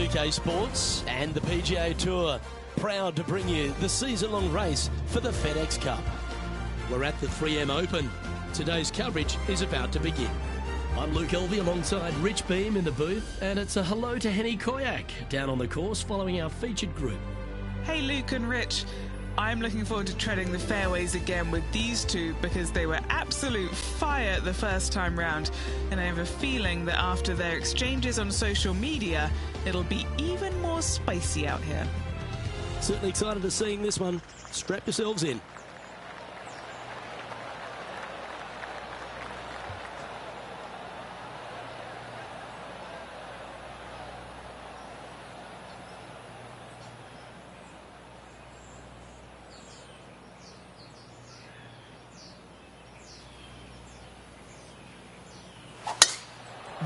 VK Sports and the PGA Tour, proud to bring you the season-long race for the FedEx Cup. We're at the 3M Open. Today's coverage is about to begin. I'm Luke Elvey alongside Rich Beam in the booth, and it's a hello to Henny Koyak down on the course following our featured group. Hey Luke and Rich, I'm looking forward to treading the fairways again with these two because they were absolute fire the first time round, and I have a feeling that after their exchanges on social media, it'll be even more spicy out here. Certainly excited to seeing this one. Strap yourselves in.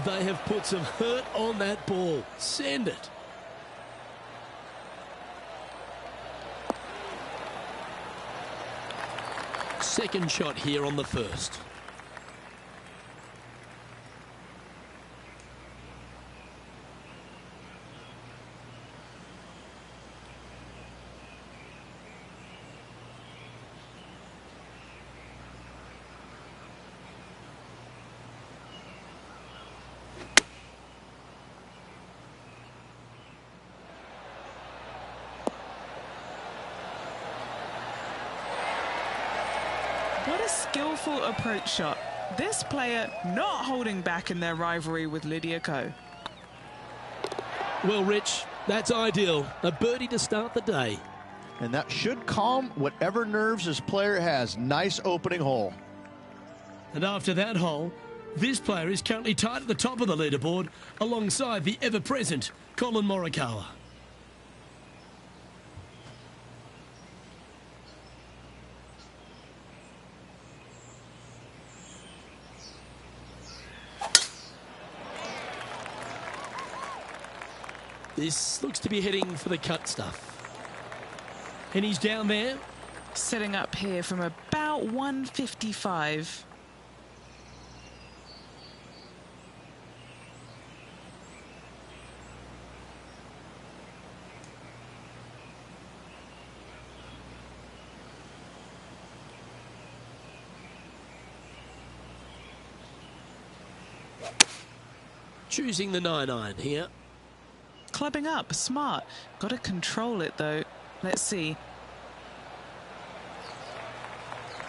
They have put some hurt on that ball. Send it. Second shot here on the first. What a skillful approach shot. This player not holding back in their rivalry with Lydia Ko. Well, Rich, that's ideal. A birdie to start the day. And that should calm whatever nerves this player has. Nice opening hole. And after that hole, this player is currently tied at the top of the leaderboard alongside the ever-present Colin Morikawa. This looks to be heading for the cut stuff. And he's down there. Setting up here from about 155. Choosing the 9-iron here. Clubbing up, smart. Got to control it though. Let's see.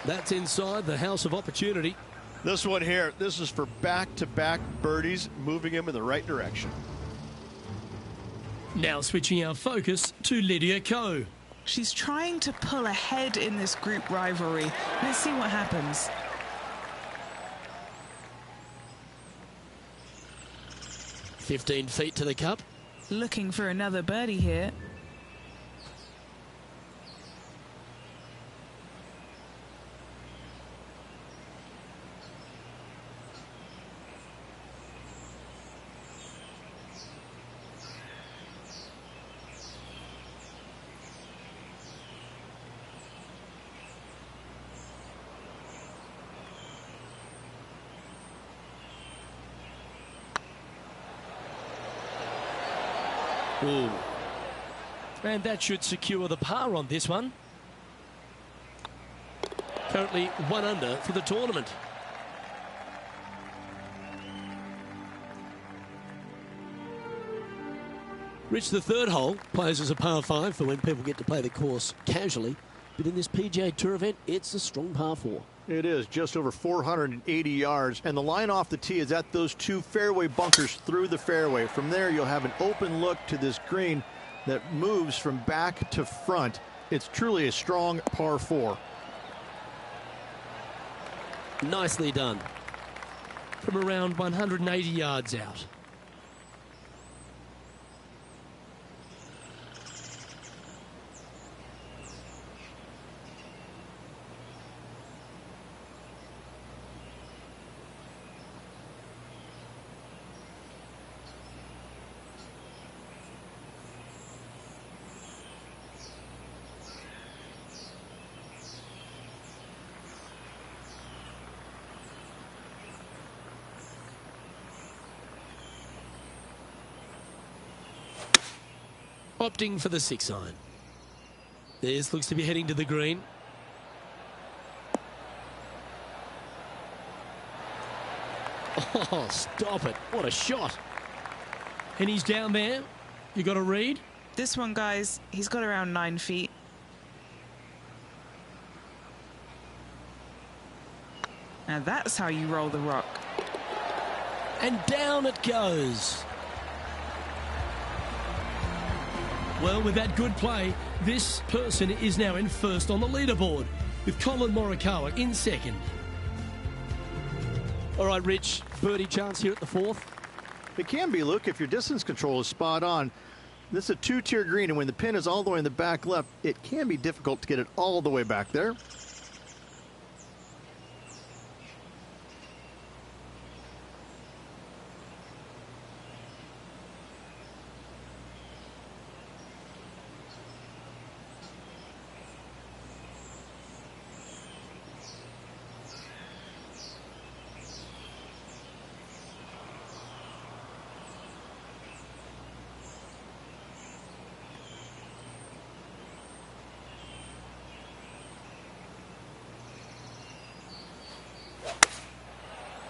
That's inside the house of opportunity. This one here, this is for back-to-back birdies, moving him in the right direction. Now switching our focus to Lydia Ko. She's trying to pull ahead in this group rivalry. Let's see what happens. "15 feet to the cup. Looking for another birdie here. Ooh. And that should secure the par on this one. Currently 1 under for the tournament. Rich, the third hole plays as a par 5 for when people get to play the course casually. But in this PGA Tour event, it's a strong par 4. It is just over 480 yards, and the line off the tee is at those two fairway bunkers through the fairway. From there, you'll have an open look to this green that moves from back to front. It's truly a strong par 4. Nicely done. From around 180 yards out. opting for the 6-iron. This looks to be heading to the green. Oh, stop it. What a shot. And he's down there. You got a read? This one, guys, he's got around 9 feet. Now that's how you roll the rock. And down it goes. Well, with that good play, this person is now in first on the leaderboard, with Colin Morikawa in second. All right, Rich, birdie chance here at the 4th. It can be, Luke, if your distance control is spot on. This is a 2-tier green, and when the pin is all the way in the back left, it can be difficult to get it all the way back there.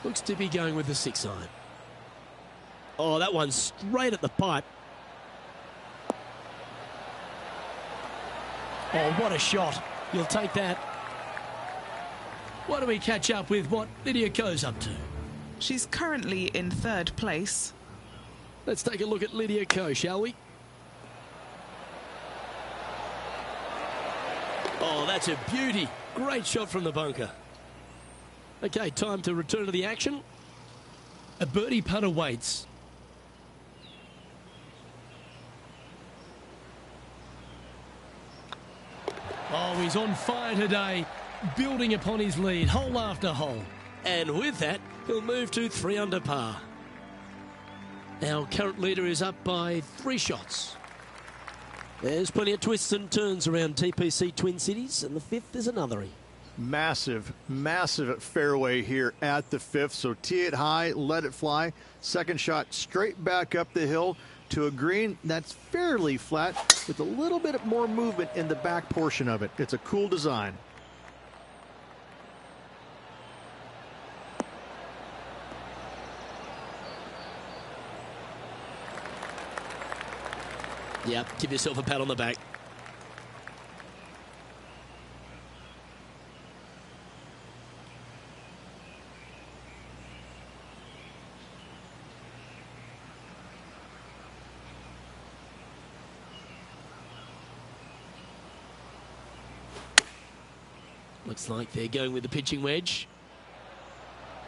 Looks to be going with the 6-iron. Oh, that one's straight at the pipe. Oh, what a shot. You'll take that. Why don't we catch up with what Lydia Ko's up to? She's currently in 3rd place. Let's take a look at Lydia Ko, shall we? Oh, that's a beauty. Great shot from the bunker. Okay, time to return to the action. A birdie putt awaits. Oh, he's on fire today, building upon his lead, hole after hole. And with that, he'll move to 3 under par. Our current leader is up by 3 shots. There's plenty of twists and turns around TPC Twin Cities, and the 5th is another. Massive, massive fairway here at the 5th. So tee it high, let it fly. Second shot straight back up the hill to a green that's fairly flat with a little bit more movement in the back portion of it. It's a cool design. Yep, give yourself a pat on the back. Looks like they're going with the pitching wedge.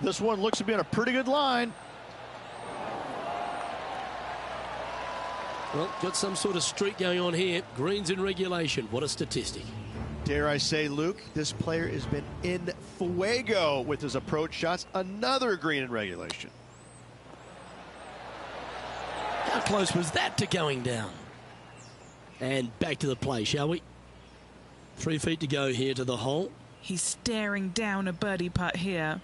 This one looks to be on a pretty good line. Well, got some sort of streak going on here. Greens in regulation. What a statistic. Dare I say, Luke, this player has been in fuego with his approach shots. Another green in regulation. How close was that to going down? And back to the play, shall we? 3 feet to go here to the hole. He's staring down a birdie putt here.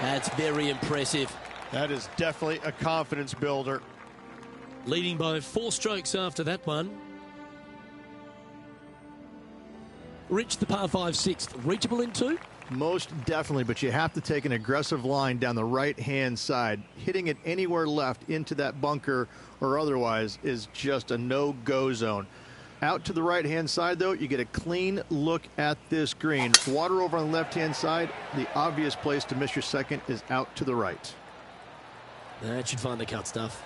That's very impressive. That is definitely a confidence builder. Leading by 4 strokes after that one. Rich, the par 5 6th. Reachable in 2? Most definitely, but you have to take an aggressive line down the right-hand side. Hitting it anywhere left into that bunker or otherwise is just a no-go zone. Out to the right-hand side, though, you get a clean look at this green. Water over on the left-hand side. The obvious place to miss your second is out to the right. That should find the cut stuff.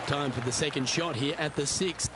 Time for the second shot here at the 6th.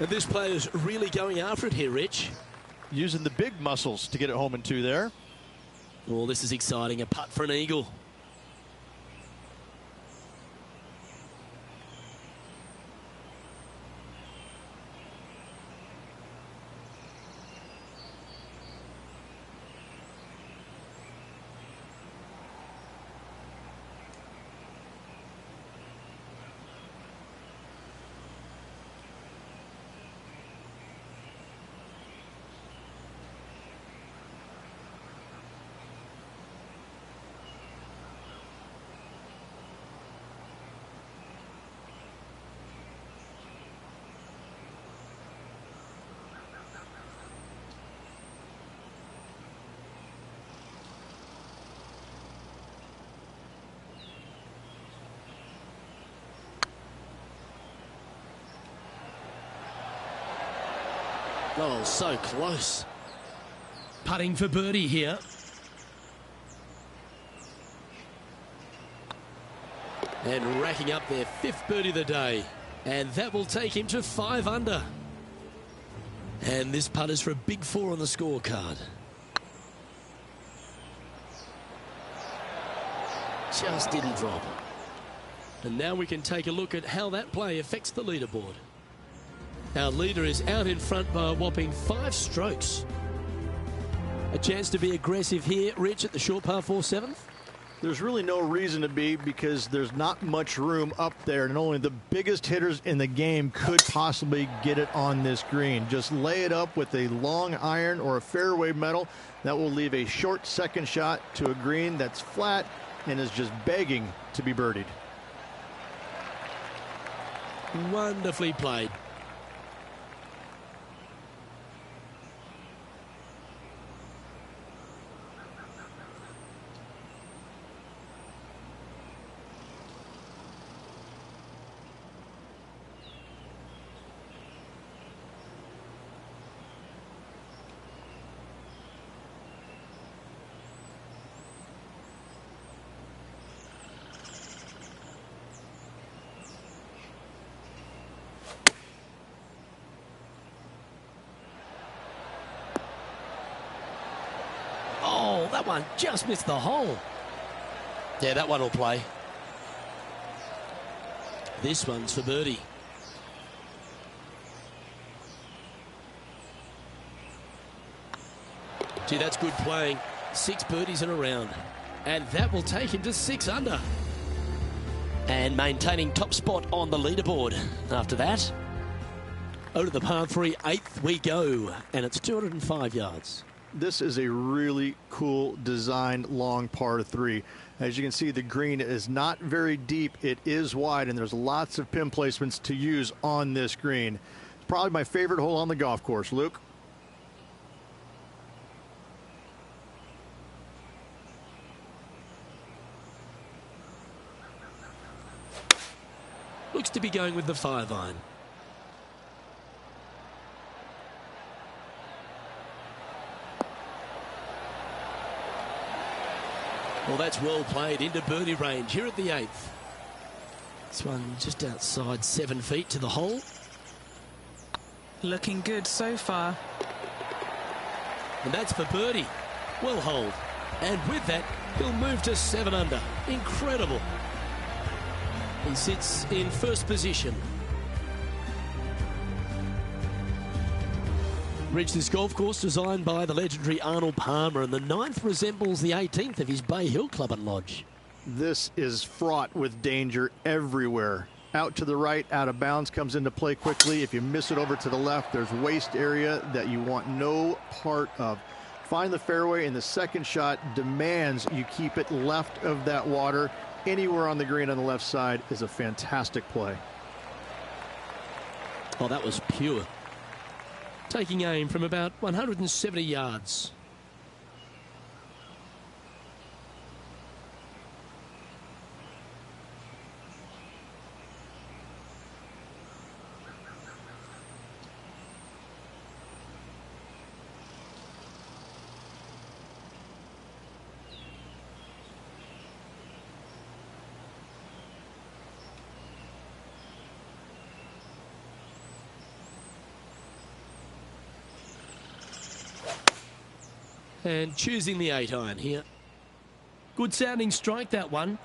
And this player's really going after it here, Rich. Using the big muscles to get it home in 2 there. Oh, this is exciting. A putt for an eagle. Oh, so close. Putting for birdie here. And racking up their 5th birdie of the day. And that will take him to 5 under. And this putt is for a big 4 on the scorecard. Just didn't drop. And now we can take a look at how that play affects the leaderboard. Our leader is out in front by a whopping 5 strokes. A chance to be aggressive here, Rich, at the short par 4 7th. There's really no reason to be, because there's not much room up there, and only the biggest hitters in the game could possibly get it on this green. Just lay it up with a long iron or a fairway metal. That will leave a short second shot to a green that's flat and is just begging to be birdied. Wonderfully played. Oh, that one just missed the hole. Yeah, that one will play. This one's for birdie. Gee, that's good playing. 6 birdies in a round. And that will take him to 6 under. And maintaining top spot on the leaderboard. After that, over to the par 3 8th we go. And it's 205 yards. This is a really cool designed long par 3. As you can see, the green is not very deep. It is wide, and there's lots of pin placements to use on this green. It's probably my favorite hole on the golf course. Luke? Looks to be going with the 5-iron. Well, that's well played into birdie range here at the 8th. This one just outside 7 feet to the hole. Looking good so far. And that's for birdie. Well holed. And with that, he'll move to 7 under. Incredible. He sits in first position. Rich, this golf course designed by the legendary Arnold Palmer, and the 9th resembles the 18th of his Bay Hill Club and Lodge. This is fraught with danger everywhere. Out to the right, out of bounds comes into play quickly. If you miss it over to the left, there's waste area that you want no part of. Find the fairway, and the second shot demands you keep it left of that water. Anywhere on the green on the left side is a fantastic play. Oh, that was pure. Taking aim from about 170 yards. And choosing the 8-iron here. Good sounding strike, that one.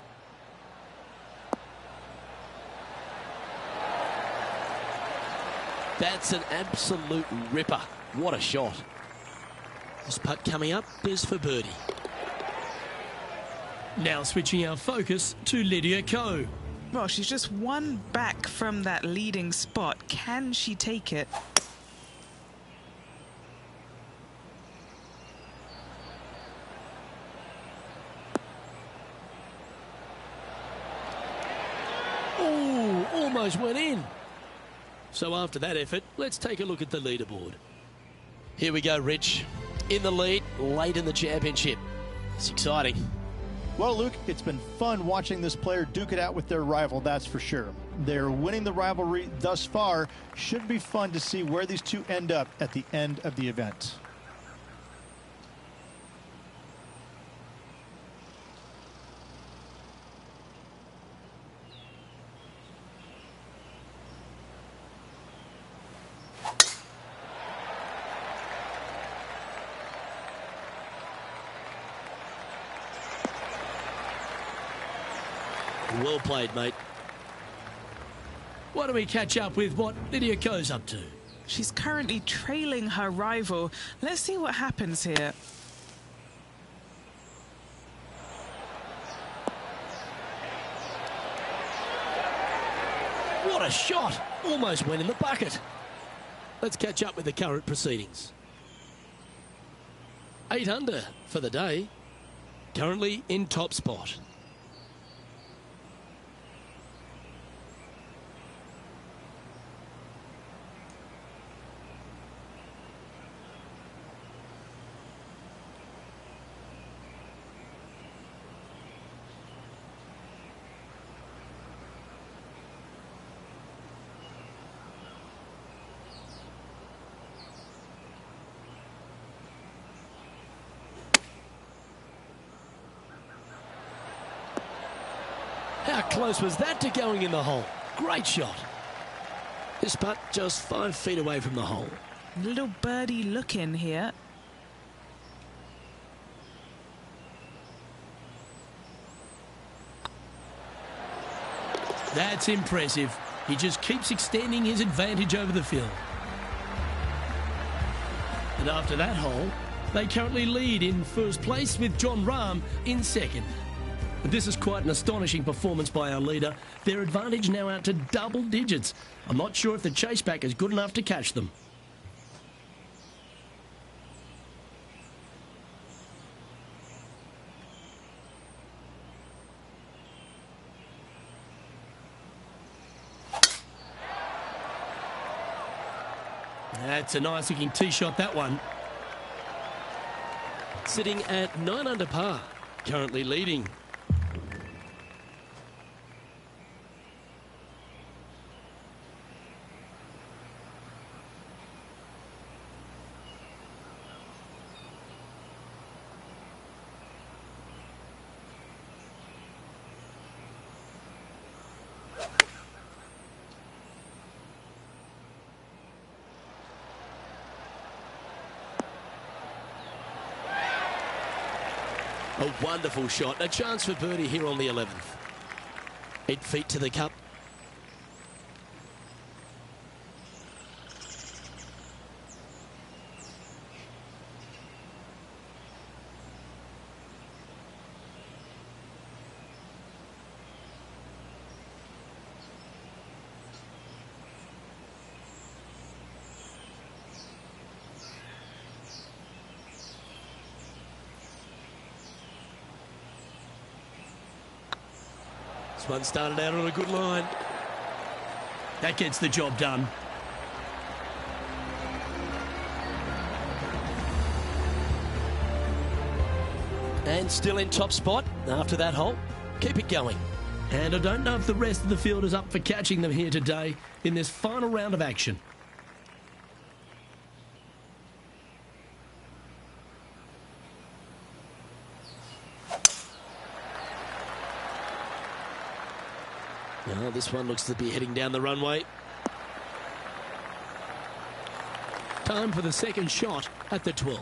That's an absolute ripper. What a shot. This putt coming up is for birdie. Now switching our focus to Lydia Ko. Well, she's just one back from that leading spot. Can she take it? Oh, almost went in. So after that effort, let's take a look at the leaderboard. Here we go, Rich. In the lead, late in the championship. It's exciting. Well, Luke, it's been fun watching this player duke it out with their rival, that's for sure. They're winning the rivalry thus far. Should be fun to see where these two end up at the end of the event. Well played, mate. Why don't we catch up with what Lydia Ko's up to? She's currently trailing her rival. Let's see what happens here. What a shot! Almost went in the bucket. Let's catch up with the current proceedings. 8 under for the day. Currently in top spot. How close was that to going in the hole? Great shot. This putt just 5 feet away from the hole. Little birdie look in here. That's impressive. He just keeps extending his advantage over the field. And after that hole, they currently lead in first place with Jon Rahm in second. But this is quite an astonishing performance by our leader. Their advantage now out to double digits. I'm not sure if the chase back is good enough to catch them. That's a nice looking tee shot, that one. Sitting at 9 under par, currently leading. A wonderful shot. A chance for birdie here on the 11th. 8 feet to the cup. This one started out on a good line. That gets the job done. And still in top spot after that hole. Keep it going. And I don't know if the rest of the field is up for catching them here today in this final round of action. Well, this one looks to be heading down the runway. Time for the second shot at the 12th.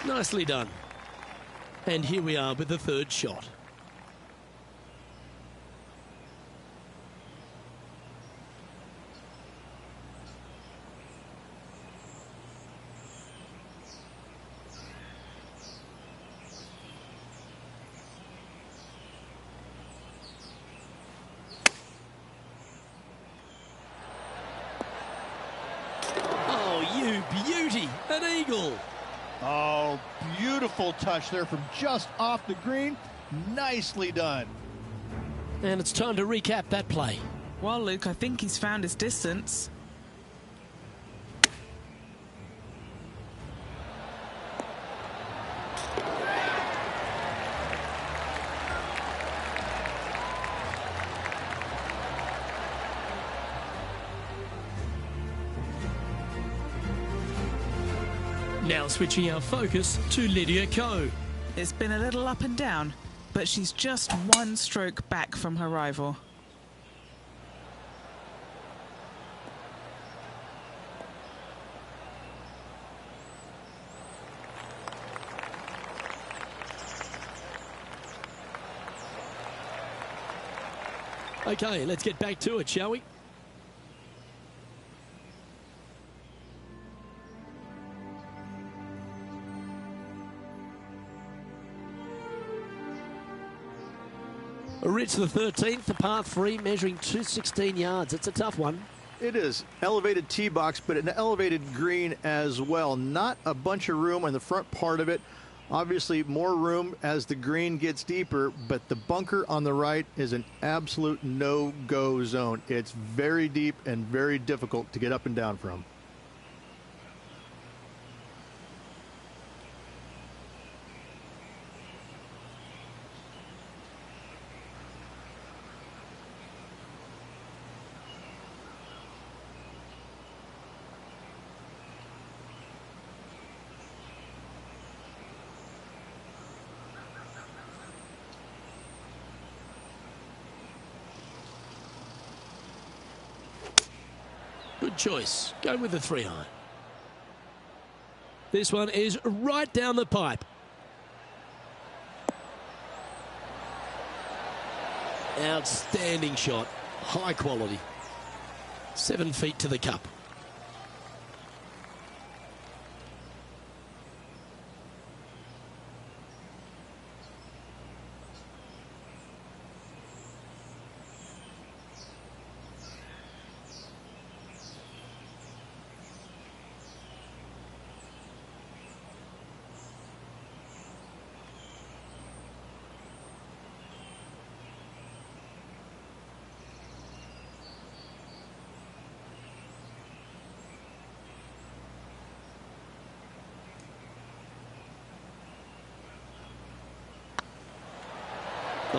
Nicely done. And here we are with the third shot. Beauty, an eagle. Oh, beautiful touch there from just off the green. Nicely done. And it's time to recap that play. Well, Luke, I think he's found his distance. Now switching our focus to Lydia Ko. It's been a little up and down, but she's just one stroke back from her rival. Okay, let's get back to it, shall we? Rich, the 13th, the par 3, measuring 216 yards. It's a tough one. It is. Elevated tee box, but an elevated green as well. Not a bunch of room on the front part of it. Obviously, more room as the green gets deeper, but the bunker on the right is an absolute no-go zone. It's very deep and very difficult to get up and down from. Good choice. Go with the 3-iron. This one is right down the pipe. Outstanding shot. High quality. 7 feet to the cup.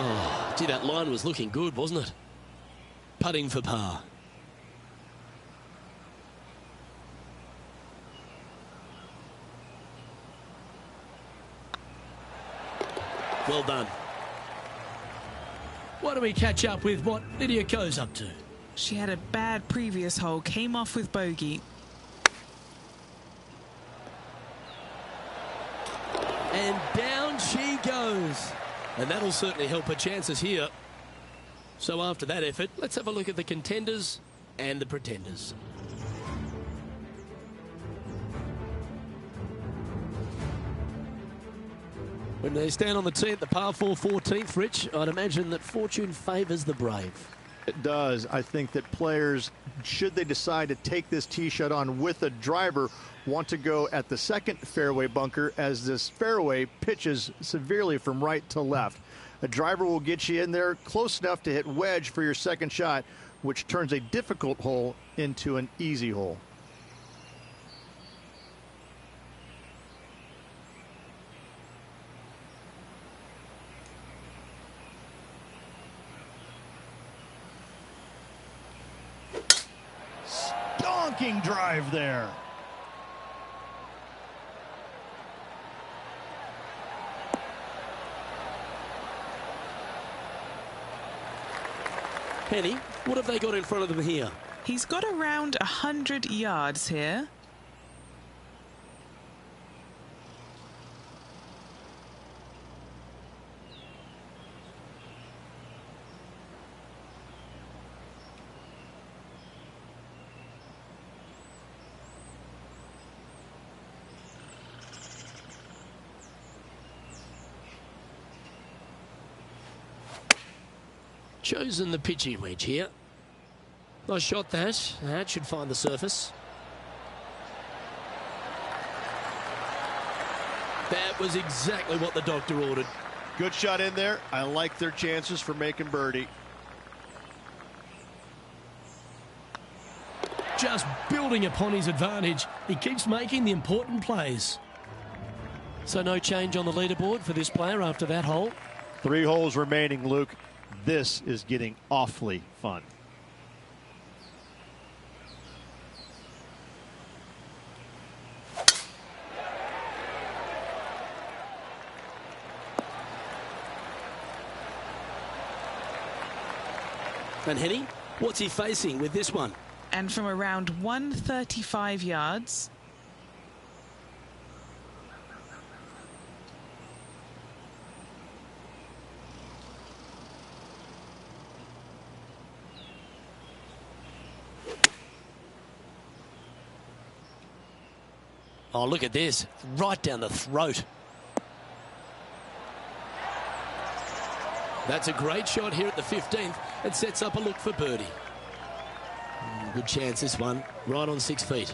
Oh, gee, that line was looking good, wasn't it? Putting for par. Well done. Why don't we catch up with what Lydia Ko's up to? She had a bad previous hole, came off with bogey. And down she goes. And that'll certainly help her chances here. So after that effort, let's have a look at the contenders and the pretenders. When they stand on the tee at the par 4 14th, Rich, I'd imagine that fortune favours the brave. It does. I think that players, should they decide to take this tee shot on with a driver, want to go at the second fairway bunker as this fairway pitches severely from right to left. A driver will get you in there close enough to hit wedge for your second shot, which turns a difficult hole into an easy hole. Stonking drive there. Penny, what have they got in front of them here? He's got around 100 yards here. chosen the pitching wedge here. Nice shot that. That should find the surface. That was exactly what the doctor ordered. Good shot in there. I like their chances for making birdie. Just building upon his advantage. He keeps making the important plays. So no change on the leaderboard for this player after that hole. 3 holes remaining, Luke. This is getting awfully fun. And Henny, what's he facing with this one? And from around 135 yards. Oh, look at this. Right down the throat. That's a great shot here at the 15th. It sets up a look for birdie. Good chance this one. Right on 6 feet.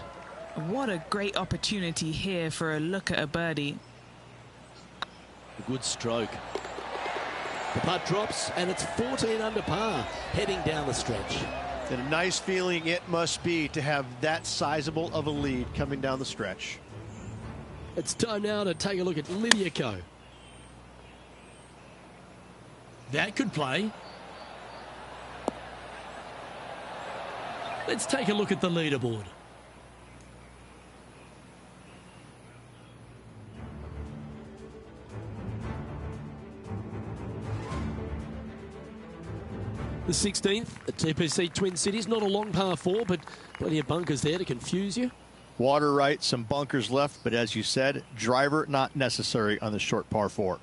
What a great opportunity here for a look at a birdie. A good stroke. The putt drops and it's 14 under par heading down the stretch. And a nice feeling it must be to have that sizable of a lead coming down the stretch. It's time now to take a look at Lydia Ko. That could play. Let's take a look at the leaderboard. The 16th at TPC Twin Cities. Not a long par 4, but plenty of bunkers there to confuse you. Water right, some bunkers left, but as you said, driver not necessary on the short par 4.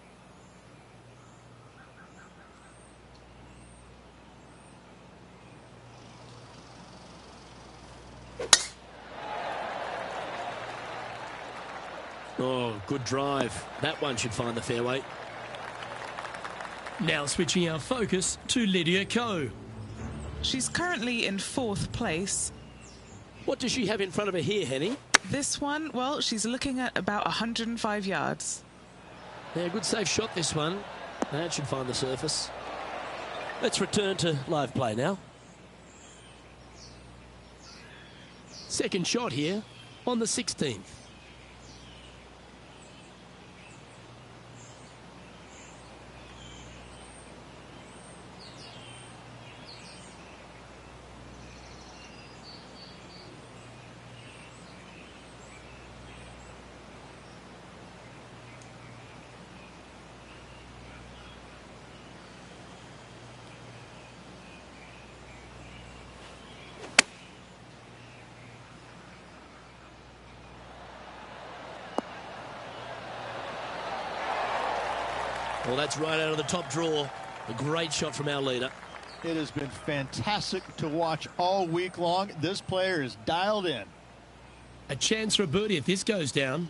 Oh, good drive. That one should find the fairway. Now switching our focus to Lydia Ko. She's currently in 4th place. What does she have in front of her here, Henny? This one, well, she's looking at about 105 yards. Yeah, good safe shot this one. That should find the surface. Let's return to live play now. Second shot here on the 16th. Well, that's right out of the top drawer. A great shot from our leader. It has been fantastic to watch all week long. This player is dialed in. A chance for a birdie if this goes down.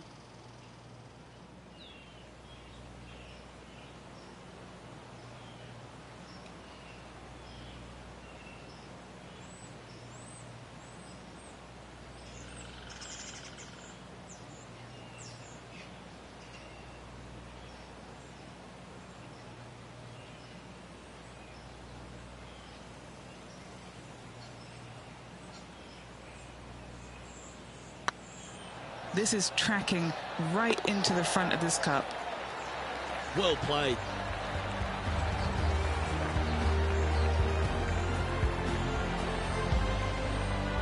This is tracking right into the front of this cup. Well played.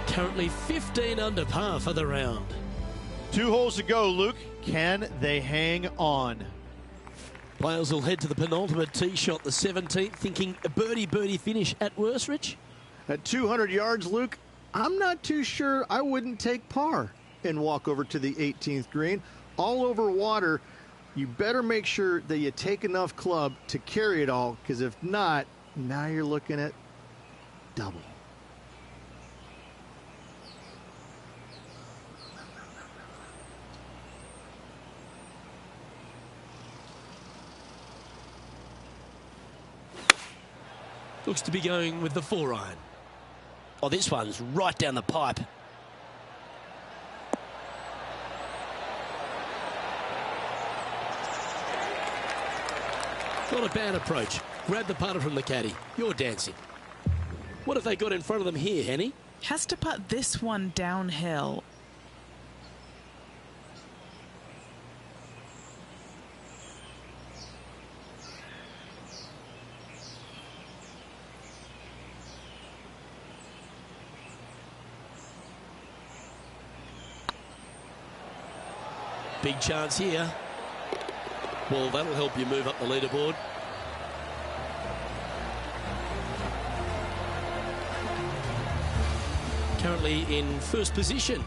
Currently 15 under par for the round. 2 holes to go, Luke. Can they hang on? Players will head to the penultimate tee shot, the 17th, thinking a birdie finish at worst, Rich. At 200 yards, Luke, I'm not too sure I wouldn't take par and walk over to the 18th green. All over water, you better make sure that you take enough club to carry it all, because if not, now you're looking at double. Looks to be going with the 4-iron. Oh, this one's right down the pipe. Not a bad approach. Grab the putter from the caddy. You're dancing. What have they got in front of them here, Henny? Has to putt this one downhill. Big chance here. Well, that'll help you move up the leaderboard. Currently in first position.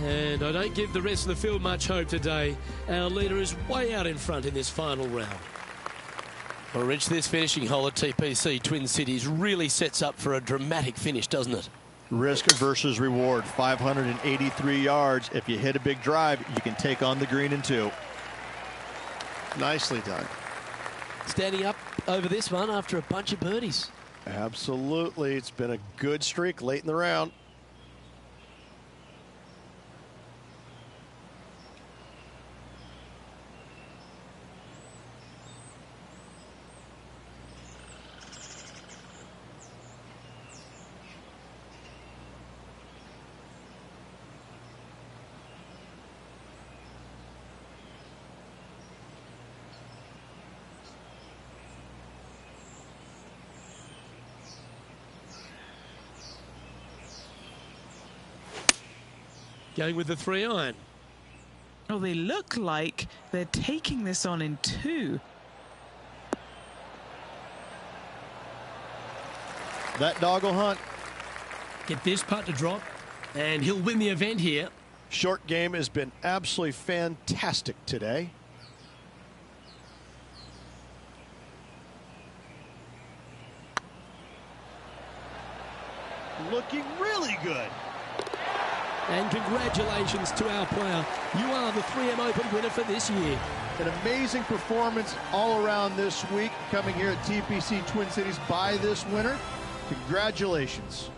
And I don't give the rest of the field much hope today. Our leader is way out in front in this final round. Well, Rich, this finishing hole at TPC Twin Cities really sets up for a dramatic finish, doesn't it? Risk versus reward, 583 yards. If you hit a big drive, you can take on the green in 2. Nicely done. Standing up over this one after a bunch of birdies. Absolutely. It's been a good streak late in the round. Going with the 3-iron. Oh, they look like they're taking this on in 2. That dog will hunt. Get this putt to drop, and he'll win the event here. Short game has been absolutely fantastic today. Looking really good. And congratulations to our player. You are the 3M Open winner for this year. An amazing performance all around this week, coming here at TPC Twin Cities by this winner. Congratulations.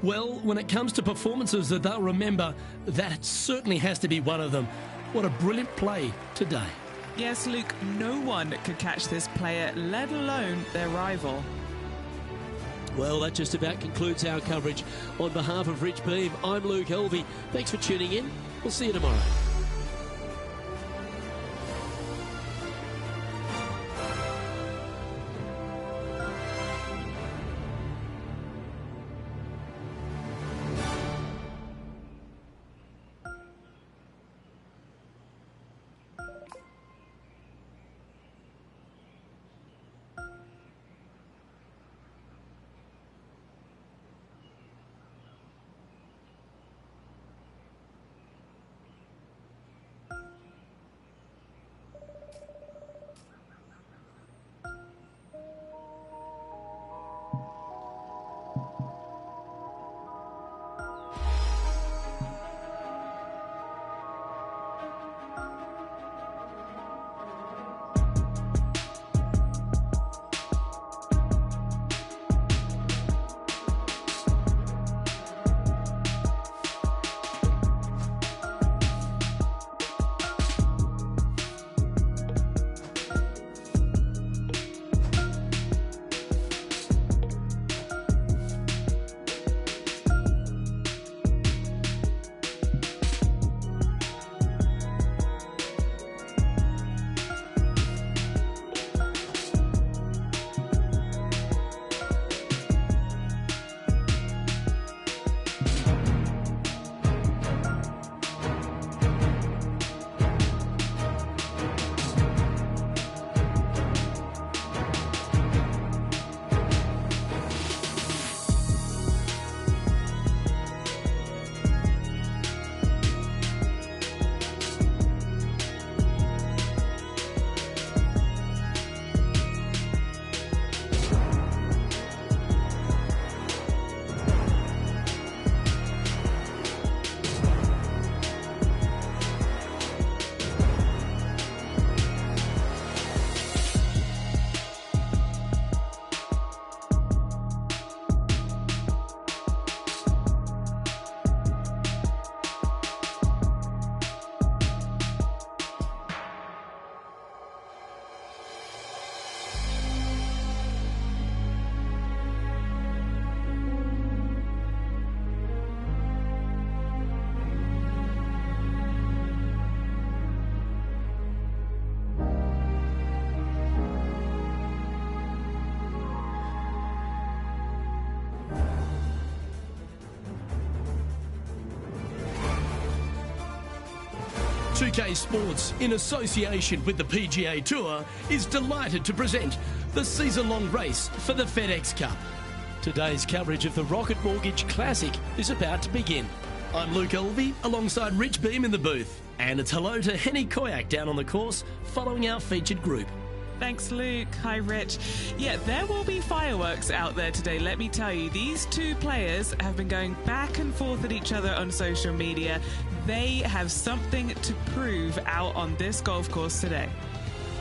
Well, when it comes to performances that they'll remember, that certainly has to be one of them. What a brilliant play today. Yes, Luke, no one could catch this player, let alone their rival. Well, that just about concludes our coverage. On behalf of Rich Beem, I'm Luke Helvey. Thanks for tuning in. We'll see you tomorrow. 2K Sports, in association with the PGA Tour, is delighted to present the season-long race for the FedEx Cup. Today's coverage of the Rocket Mortgage Classic is about to begin. I'm Luke Elvey, alongside Rich Beam in the booth. And it's hello to Henny Koyak down on the course, following our featured group. Thanks, Luke. Hi, Rich. Yeah, there will be fireworks out there today, let me tell you. These two players have been going back and forth at each other on social media. They have something to prove out on this golf course today.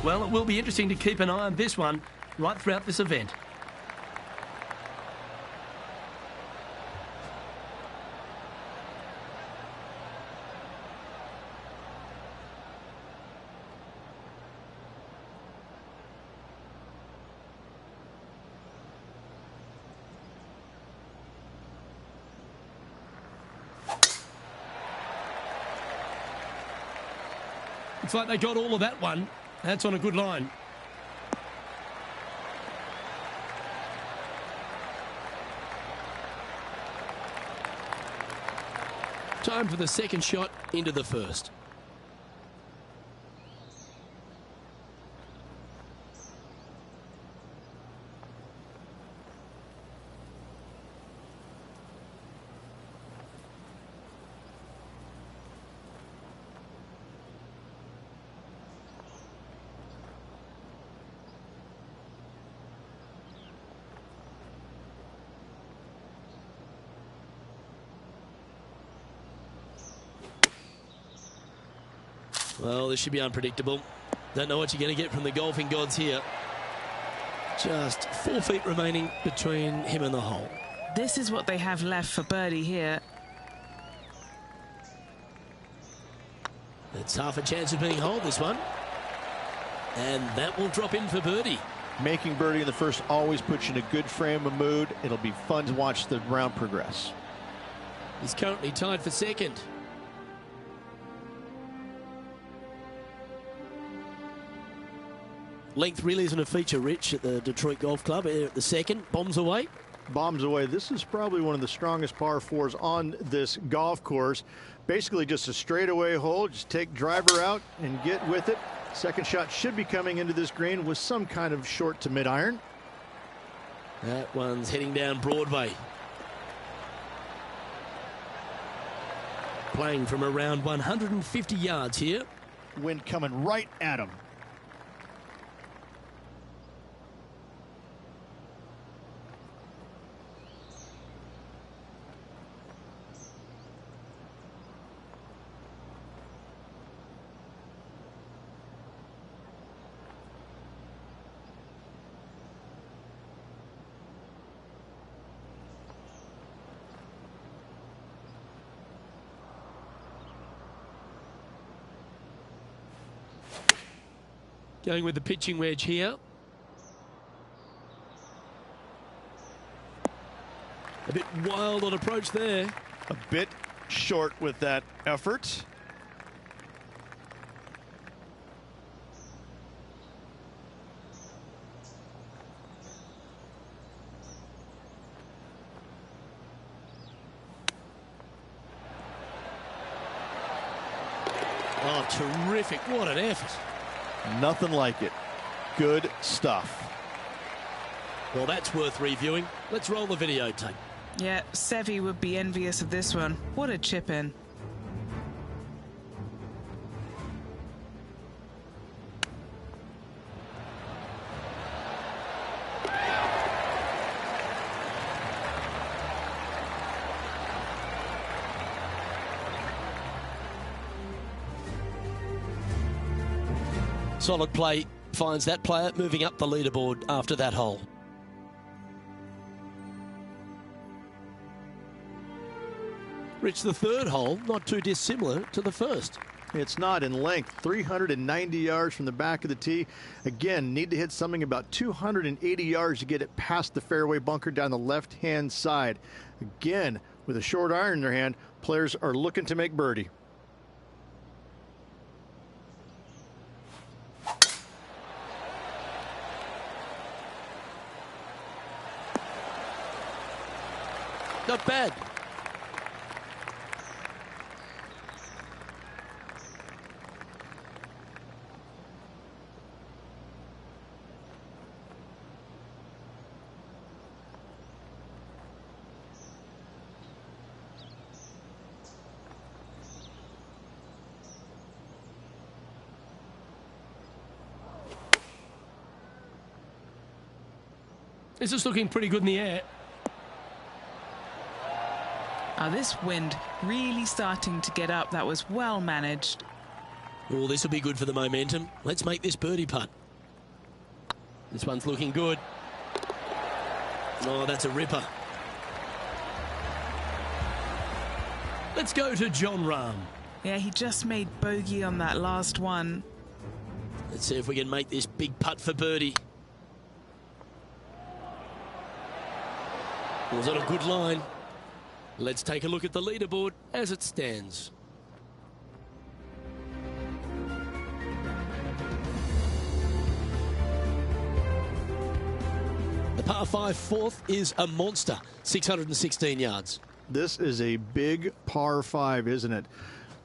Well, it will be interesting to keep an eye on this one right throughout this event. Looks like they got all of that one. That's on a good line. Time for the second shot into the first. Well, this should be unpredictable. Don't know what you're going to get from the golfing gods here. Just 4 feet remaining between him and the hole. This is what they have left for birdie here. It's half a chance of being holed, this one. And that will drop in for birdie. Making birdie in the first always puts you in a good frame of mood. It'll be fun to watch the round progress. He's currently tied for second. Length really isn't a feature, Rich, at the Detroit Golf Club. At the second, bombs away. Bombs away. This is probably one of the strongest par fours on this golf course. Basically just a straightaway hole. Just take driver out and get with it. Second shot should be coming into this green with some kind of short to mid iron. That one's heading down Broadway. Playing from around 150 yards here. Wind coming right at him. Going with the pitching wedge here. A bit wild on approach there. A bit short with that effort. Oh, terrific. What an effort. Nothing like it. Good stuff. Well, that's worth reviewing. Let's roll the videotape. Yeah, Seve would be envious of this one. What a chip in. Solid play finds that player moving up the leaderboard after that hole. Rich, the third hole, not too dissimilar to the first. It's not in length. 390 yards from the back of the tee. Again, need to hit something about 280 yards to get it past the fairway bunker down the left-hand side. Again, with a short iron in their hand, players are looking to make birdie. Not bad. This is looking pretty good in the air. This wind really starting to get up. That was well managed. Oh, this will be good for the momentum. Let's make this birdie putt. This one's looking good. Oh, that's a ripper. Let's go to Jon Rahm. Yeah, he just made bogey on that last one. Let's see if we can make this big putt for birdie. Was that a good line? Let's take a look at the leaderboard as it stands. The par 5 fourth is a monster, 616 yards. This is a big par 5, isn't it?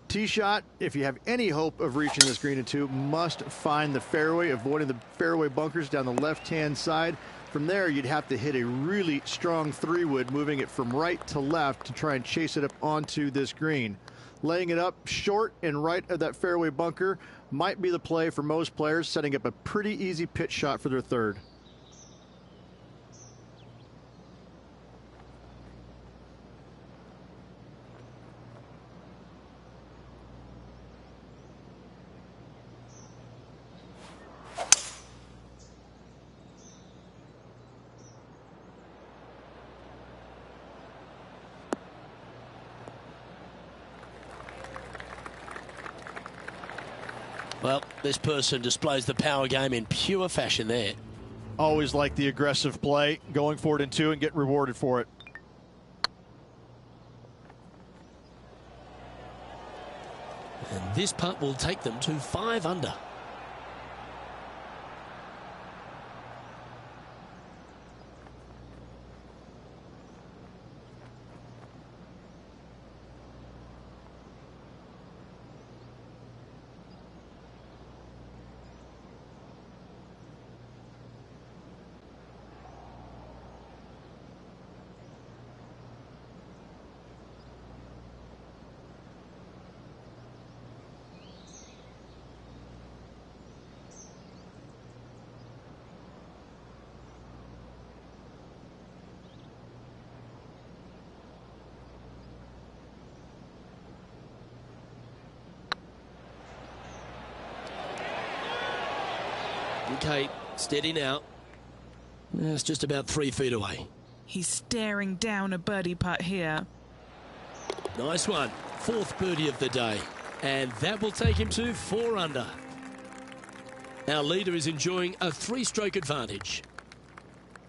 Tee shot, if you have any hope of reaching this green in 2, must find the fairway, avoiding the fairway bunkers down the left-hand side. From there, you'd have to hit a really strong 3-wood, moving it from right to left to try and chase it up onto this green. Laying it up short and right of that fairway bunker might be the play for most players, setting up a pretty easy pitch shot for their third. Well, this person displays the power game in pure fashion there. Always like the aggressive play, going for it in 2 and getting rewarded for it. And this putt will take them to 5 under. Okay, steady now. It's just about 3 feet away. He's staring down a birdie putt here. Nice one. 4th birdie of the day. And that will take him to 4 under. Our leader is enjoying a 3-stroke advantage.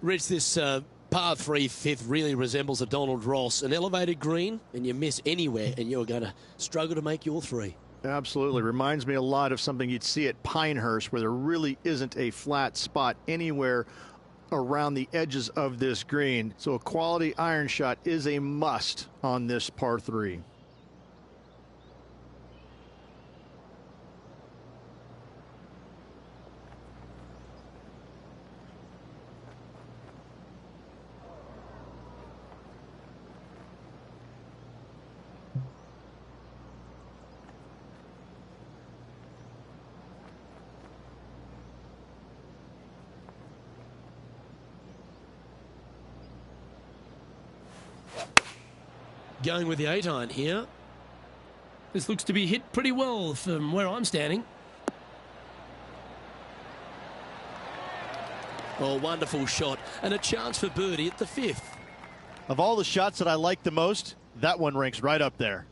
Rich, this par 3 fifth really resembles a Donald Ross. An elevated green, and you miss anywhere, and you're going to struggle to make your 3. Absolutely. Reminds me a lot of something you'd see at Pinehurst, where there really isn't a flat spot anywhere around the edges of this green. So a quality iron shot is a must on this par 3. Going with the 8-iron here. This looks to be hit pretty well from where I'm standing. Oh, wonderful shot. And a chance for birdie at the 5th. Of all the shots that I like the most, that one ranks right up there.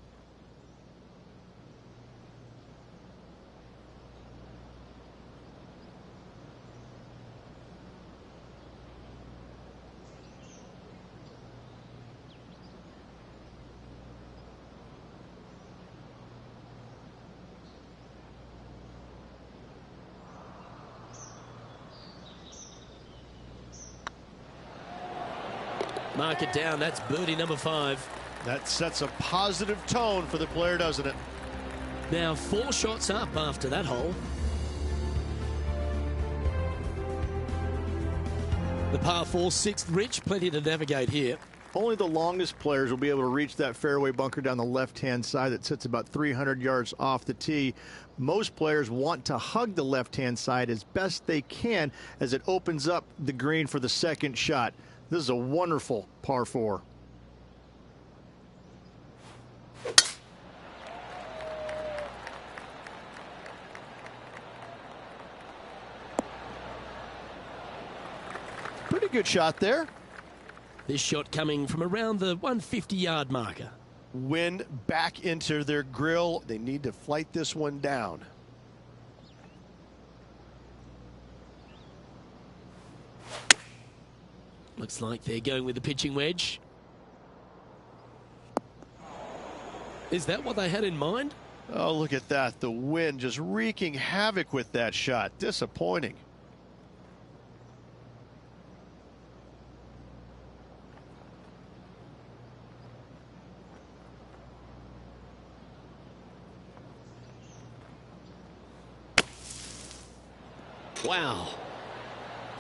Mark it down. That's birdie number 5. That sets a positive tone for the player, doesn't it? Now 4 shots up after that hole. The par 4 6th, Rich. Plenty to navigate here. Only the longest players will be able to reach that fairway bunker down the left-hand side that sits about 300 yards off the tee. Most players want to hug the left-hand side as best they can as it opens up the green for the second shot. This is a wonderful par 4. Pretty good shot there. This shot coming from around the 150-yard marker. Wind back into their grill. They need to flight this one down. Looks like they're going with the pitching wedge. Is that what they had in mind? Oh, look at that. The wind just wreaking havoc with that shot. Disappointing. Wow.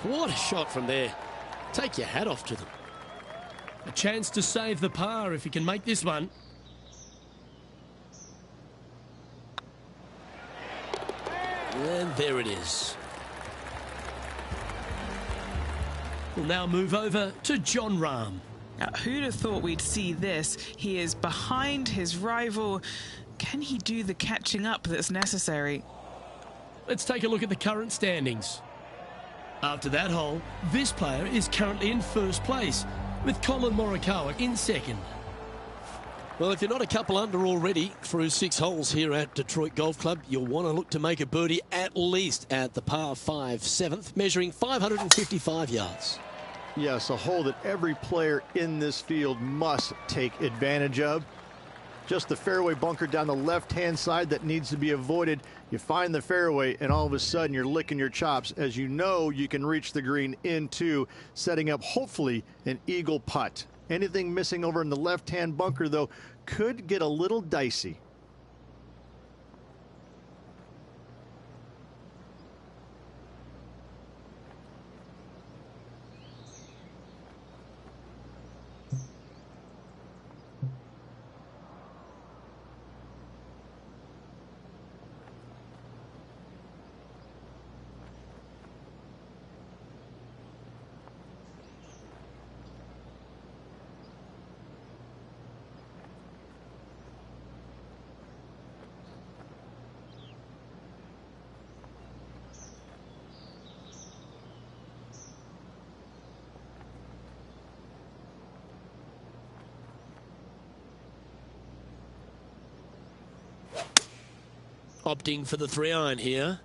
What a shot from there. Take your hat off to them. A chance to save the par if he can make this one. And there it is. We'll now move over to Jon Rahm. Now, who'd have thought we'd see this? He is behind his rival. Can he do the catching up that's necessary? Let's take a look at the current standings. After that hole, this player is currently in first place, with Colin Morikawa in second. Well, if you're not a couple under already through 6 holes here at Detroit Golf Club, you'll want to look to make a birdie at least at the par 5 7th, measuring 555 yards. Yes, a hole that every player in this field must take advantage of. Just the fairway bunker down the left-hand side that needs to be avoided. You find the fairway, and all of a sudden you're licking your chops as you know you can reach the green into, setting up hopefully an eagle putt. Anything missing over in the left-hand bunker, though, could get a little dicey. Opting for the 3-iron here.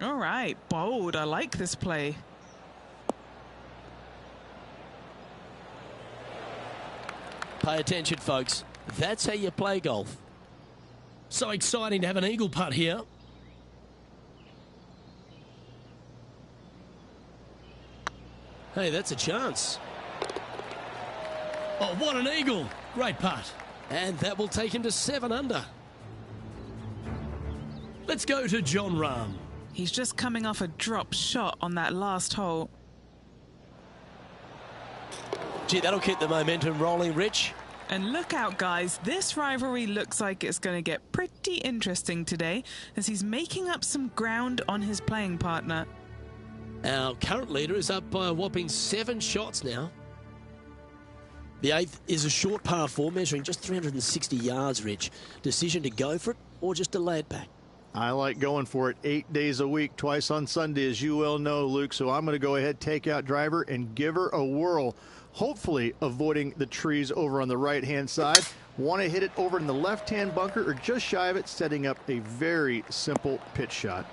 All right, bold. I like this play. Pay attention, folks. That's how you play golf. So exciting to have an eagle putt here. Hey, that's a chance. Oh, what an eagle. Great putt. And that will take him to 7 under. Let's go to Jon Rahm. He's just coming off a drop shot on that last hole. Gee, that'll keep the momentum rolling, Rich. And look out, guys. This rivalry looks like it's going to get pretty interesting today as he's making up some ground on his playing partner. Our current leader is up by a whopping 7 shots now. The 8th is a short par 4 measuring just 360 yards, Rich. Decision to go for it or just delay it back? I like going for it 8 days a week, twice on Sunday, as you well know, Luke. So I'm going to go ahead, take out driver, and give her a whirl. Hopefully avoiding the trees over on the right-hand side. Want to hit it over in the left-hand bunker or just shy of it, setting up a very simple pitch shot.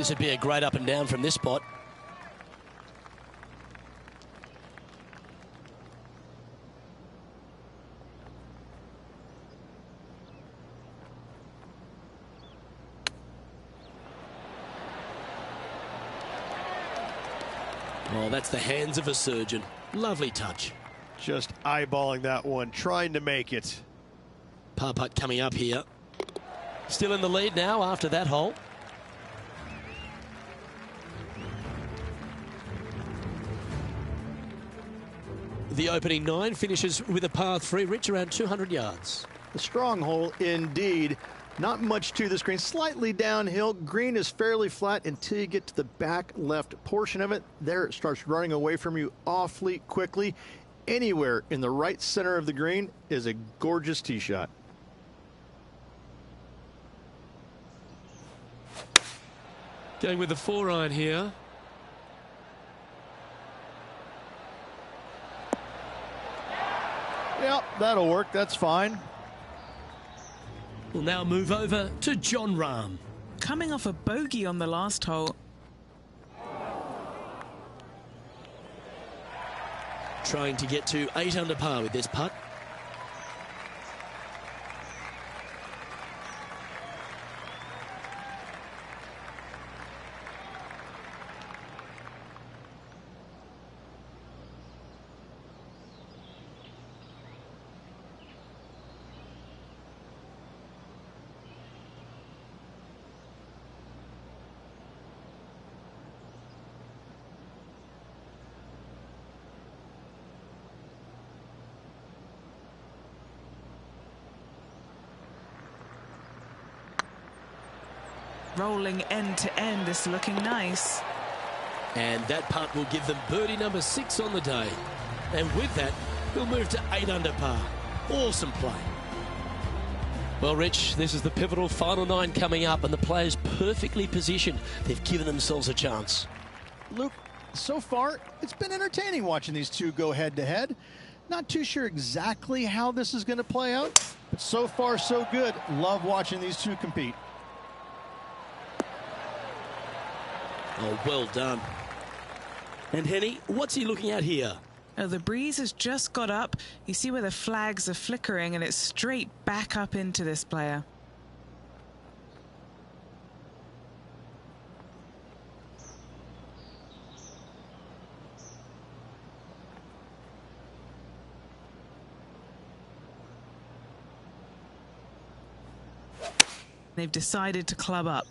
This would be a great up and down from this spot. Oh, that's the hands of a surgeon. Lovely touch. Just eyeballing that one, trying to make it. Par putt coming up here. Still in the lead now after that hole. The opening 9 finishes with a par 3, Rich, around 200 yards. A strong hole indeed. Not much to this green, slightly downhill. Green is fairly flat until you get to the back left portion of it. There it starts running away from you awfully quickly. Anywhere in the right center of the green is a gorgeous tee shot. Going with the 4-iron here. Yep, that'll work. That's fine. We'll now move over to Jon Rahm. Coming off a bogey on the last hole. Trying to get to 8 under par with this putt. Rolling end to end, this looking nice. And that putt will give them birdie number 6 on the day. And with that, he'll move to 8 under par. Awesome play. Well, Rich, this is the pivotal final 9 coming up, and the players perfectly positioned. They've given themselves a chance. Luke, so far, it's been entertaining watching these two go head-to-head. Not too sure exactly how this is going to play out, but so far, so good. Love watching these two compete. Oh, well done. And Henny, what's he looking at here? Oh, the breeze has just got up. You see where the flags are flickering, and it's straight back up into this player. They've decided to club up.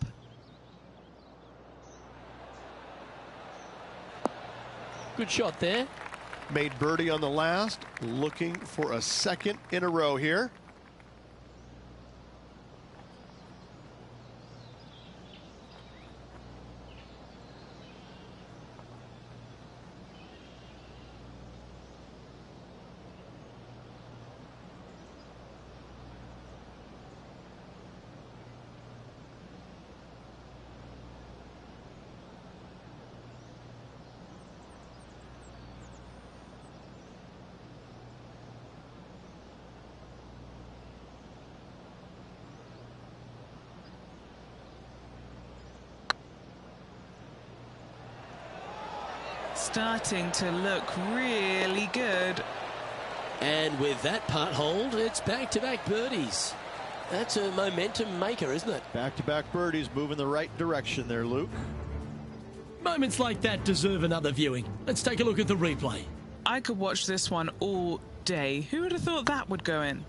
Good shot there. Made birdie on the last, looking for a second in a row here. Starting to look really good. And with that putt hold, it's back-to-back birdies. That's a momentum maker, isn't it? Back-to-back birdies, moving the right direction there, Luke. Moments like that deserve another viewing. Let's take a look at the replay. I could watch this one all day. Who would have thought that would go in?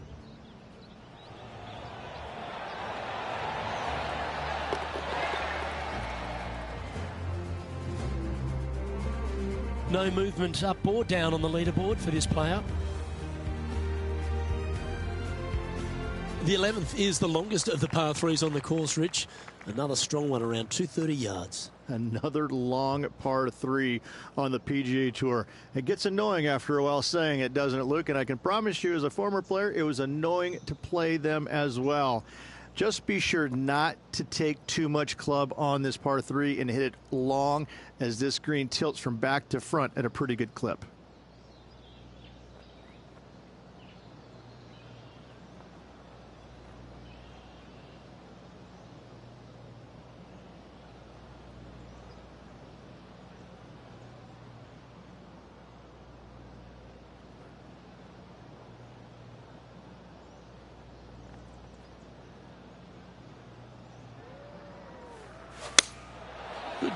No movement up or down on the leaderboard for this player. The 11th is the longest of the par 3s on the course, Rich. Another strong one, around 230 yards. Another long par 3 on the PGA Tour. It gets annoying after a while saying it, doesn't it, Luke? And I can promise you, as a former player, it was annoying to play them as well. Just be sure not to take too much club on this par 3 and hit it long, as this green tilts from back to front at a pretty good clip.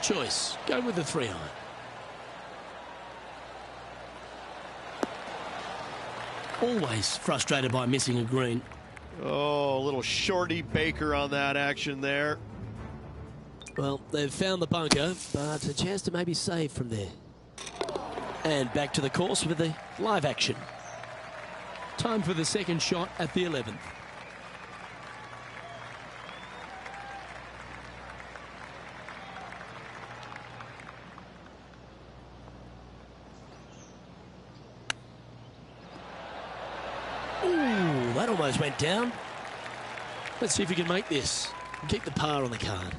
choice. Go with the 3-iron. Always frustrated by missing a green. Oh, a little shorty Baker on that action there. Well, they've found the bunker, but a chance to maybe save from there. And back to the course with the live action. Time for the second shot at the 11th. Ooh, that almost went down. Let's see if we can make this and keep the par on the card.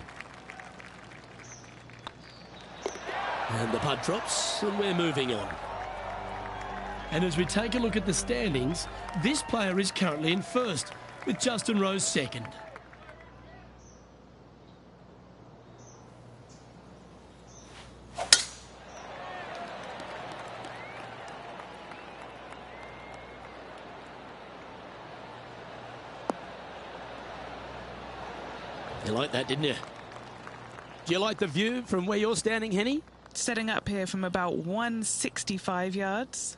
And the putt drops, and we're moving on. And as we take a look at the standings, this player is currently in first, with Justin Rose second. You liked that, didn't you? Do you like the view from where you're standing, Henny? Setting up here from about 165 yards.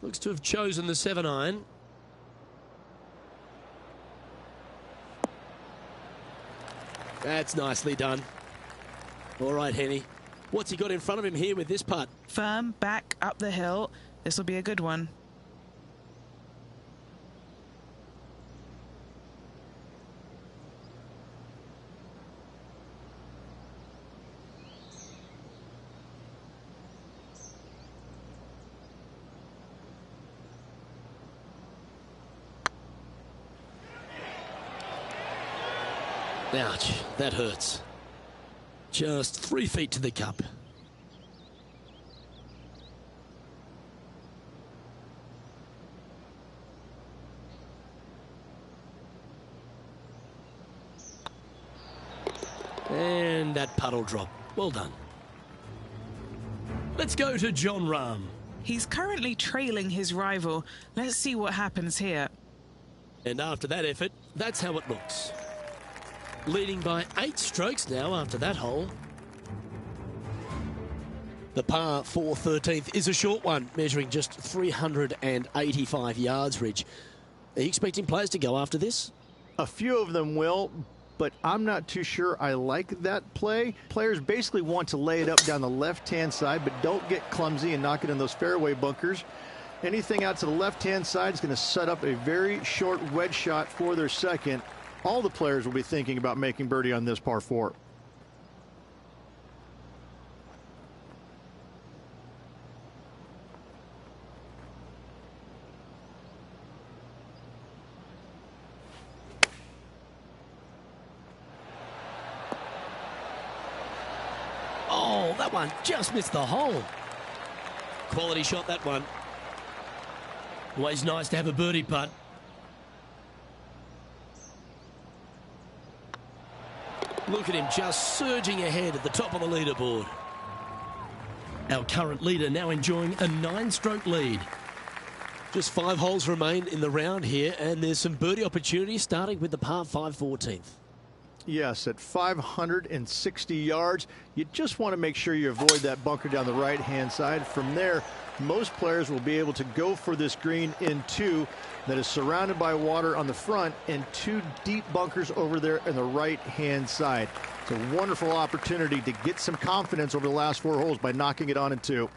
Looks to have chosen the 7-iron. That's nicely done. All right, Henny. What's he got in front of him here with this putt? Firm, back, up the hill. This will be a good one. Ouch, that hurts. Just 3 feet to the cup. And that puddle drop. Well done. Let's go to Jon Rahm. He's currently trailing his rival. Let's see what happens here. And after that effort, that's how it looks. Leading by 8 strokes now after that hole. The par 4 13th is a short one, measuring just 385 yards, Rich. Are you expecting players to go after this? A few of them will, but I'm not too sure I like that play. Players basically want to lay it up down the left-hand side, but don't get clumsy and knock it in those fairway bunkers. Anything out to the left-hand side is going to set up a very short wedge shot for their second. All the players will be thinking about making birdie on this par 4. Oh, that one just missed the hole. Quality shot, that one. Always nice to have a birdie putt. Look at him just surging ahead at the top of the leaderboard. Our current leader now enjoying a 9-stroke lead. Just 5 holes remain in the round here, and there's some birdie opportunities starting with the par 5 14th. Yes, at 560 yards, you just want to make sure you avoid that bunker down the right-hand side. From there, most players will be able to go for this green in 2 that is surrounded by water on the front and 2 deep bunkers over there on the right-hand side. It's a wonderful opportunity to get some confidence over the last 4 holes by knocking it on in 2.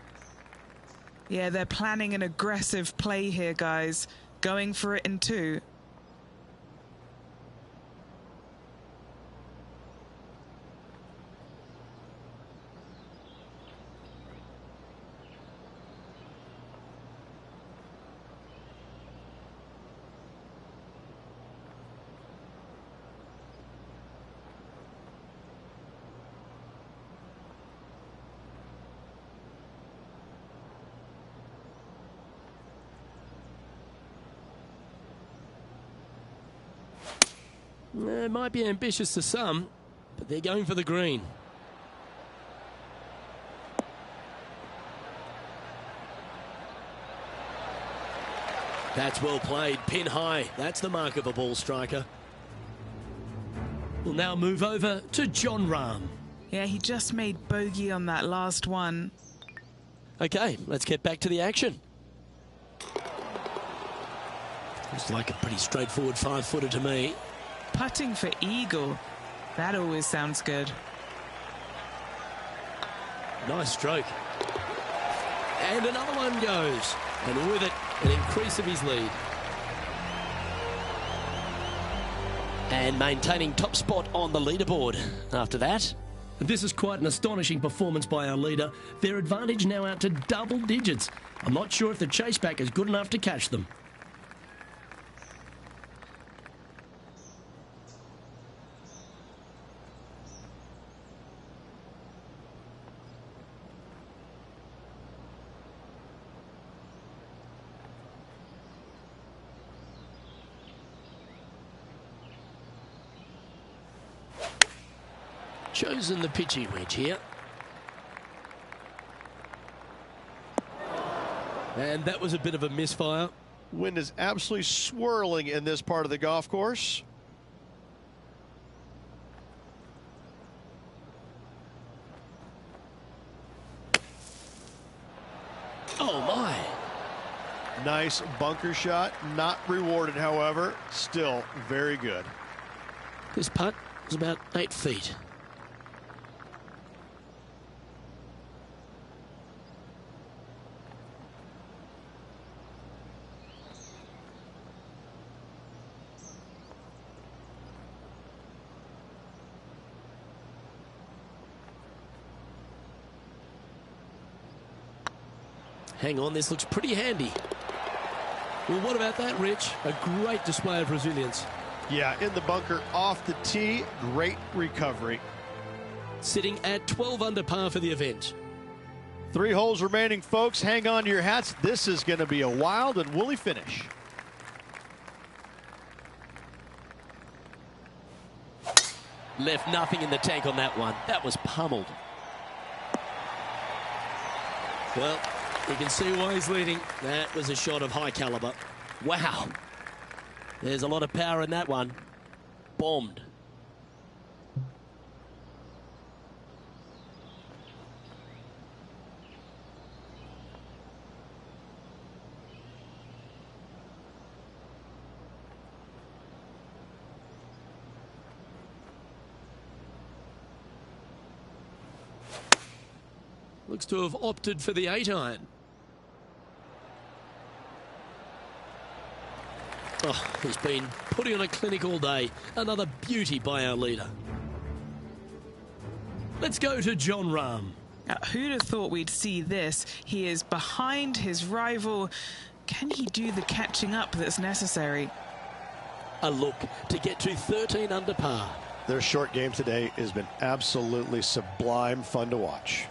Yeah, they're planning an aggressive play here, guys. Going for it in 2. It might be ambitious to some, but they're going for the green. That's well played. Pin high. That's the mark of a ball striker. We'll now move over to Jon Rahm. Yeah, he just made bogey on that last one. Okay, let's get back to the action. Looks like a pretty straightforward 5-footer to me. Putting for eagle. That always sounds good. Nice stroke. And another one goes. And with it, an increase of his lead. And maintaining top spot on the leaderboard after that. This is quite an astonishing performance by our leader. Their advantage now out to double digits. I'm not sure if the chase back is good enough to catch them. Chosen the pitching wedge here. And that was a bit of a misfire. Wind is absolutely swirling in this part of the golf course. Oh my. Nice bunker shot. Not rewarded, however. Still very good. This putt was about 8 feet. Hang on, this looks pretty handy. Well, what about that, Rich? A great display of resilience. Yeah, in the bunker off the tee. Great recovery. Sitting at 12 under par for the event. 3 holes remaining, folks. Hang on to your hats. This is going to be a wild and woolly finish. Left nothing in the tank on that one. That was pummeled. Well, you can see why he's leading. That was a shot of high caliber. Wow. There's a lot of power in that one. Bombed. Looks to have opted for the 8-iron. Oh, he's been putting on a clinic all day. Another beauty by our leader. Let's go to Jon Rahm. Who'd have thought we'd see this? He is behind his rival. Can he do the catching up that's necessary? A look to get to 13 under par. Their short game today has been absolutely sublime fun to watch.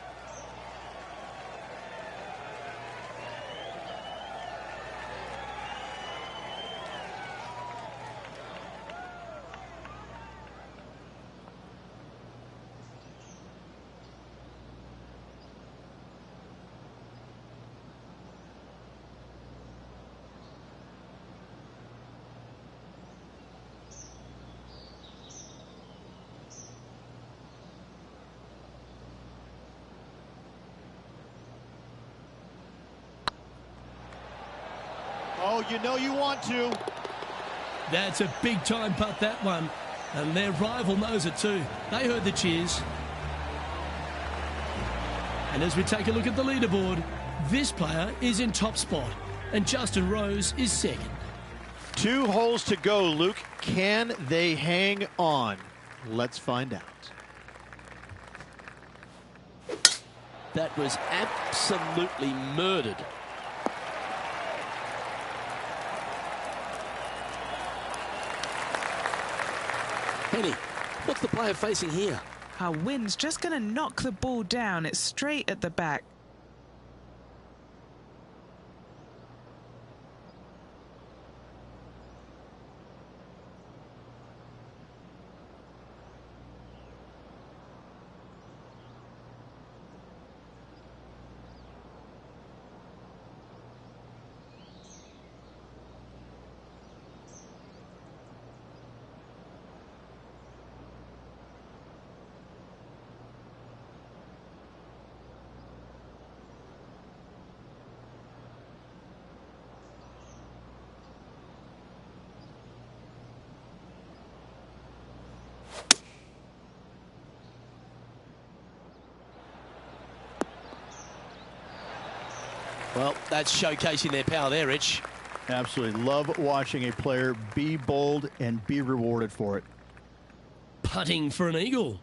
Oh, you know you want to. That's a big time putt, that one. And their rival knows it too. They heard the cheers. And as we take a look at the leaderboard, this player is in top spot and Justin Rose is second. 2 holes to go, Luke. Can they hang on? Let's find out. That was absolutely murdered. Henny, what's the player facing here? Our wind's just going to knock the ball down. It's straight at the back. Well, that's showcasing their power there, Rich. Absolutely. Love watching a player be bold and be rewarded for it. Putting for an eagle.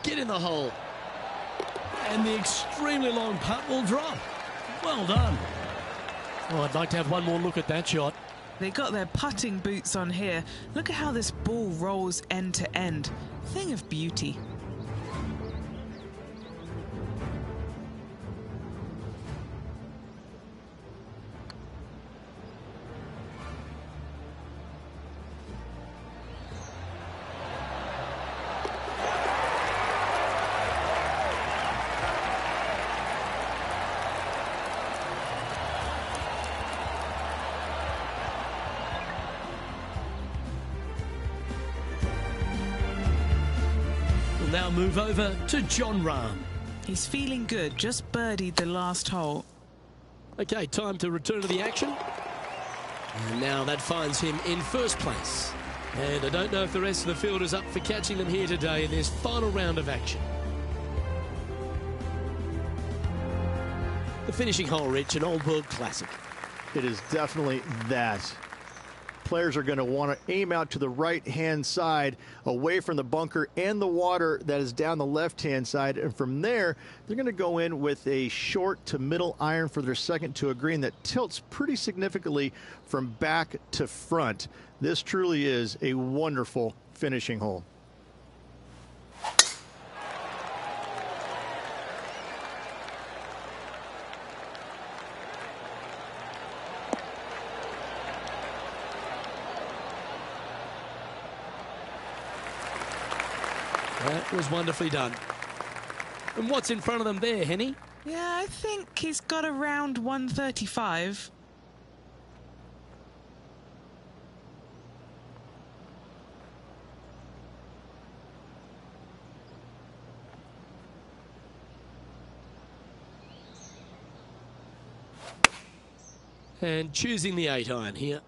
Get in the hole. And the extremely long putt will drop. Well done. Oh, I'd like to have one more look at that shot. They got their putting boots on here. Look at how this ball rolls end to end. Thing of beauty. We'll now move over to Jon Rahm. He's feeling good, just birdied the last hole. Okay, time to return to the action. And now that finds him in first place. And I don't know if the rest of the field is up for catching them here today in this final round of action. The finishing hole, Rich, an old world classic. It is definitely that. Players are going to want to aim out to the right-hand side, away from the bunker and the water that is down the left-hand side. And from there, they're going to go in with a short to middle iron for their second to a green that tilts pretty significantly from back to front. This truly is a wonderful finishing hole. That was wonderfully done. And what's in front of them there, Henny? Yeah, I think he's got around 135. And choosing the 8-iron here.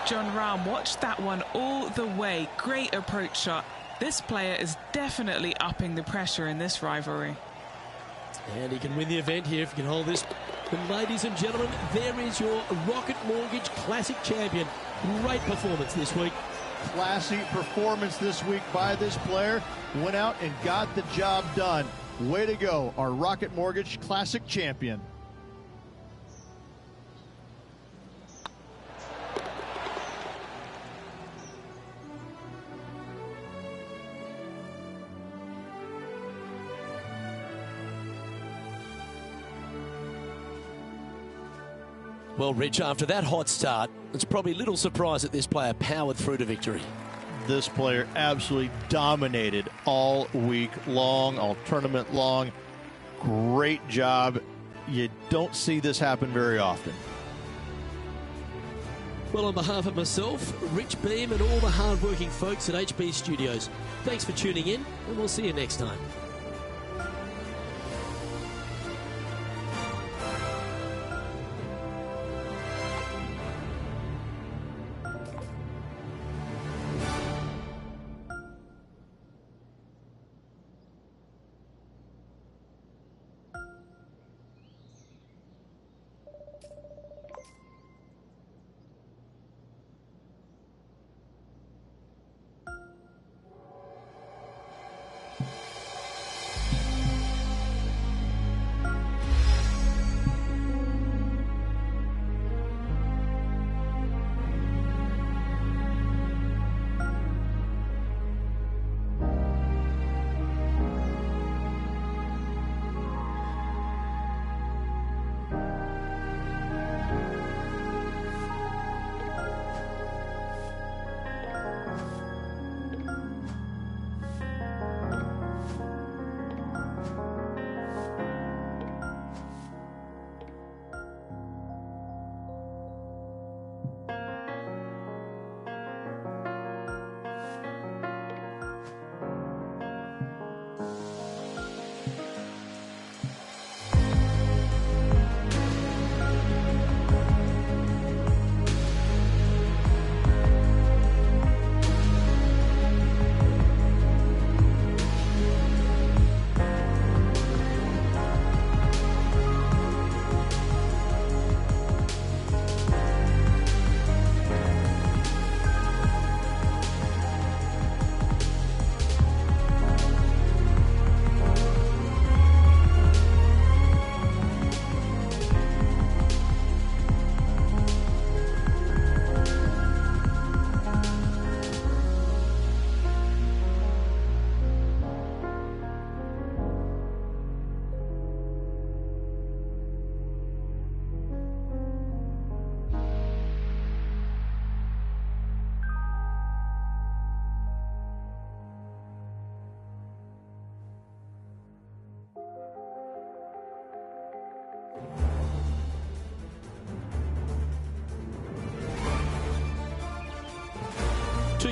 Jon Rahm watched that one all the way. Great approach shot. This player is definitely upping the pressure in this rivalry. And he can win the event here if he can hold this. And ladies and gentlemen, there is your Rocket Mortgage Classic champion. Great performance this week. Classy performance this week by this player. Went out and got the job done. Way to go, our Rocket Mortgage Classic champion. Well, Rich, after that hot start, it's probably little surprise that this player powered through to victory. This player absolutely dominated all week long, all tournament long. Great job. You don't see this happen very often. Well, on behalf of myself, Rich Beem, and all the hard-working folks at HB Studios, thanks for tuning in, and we'll see you next time.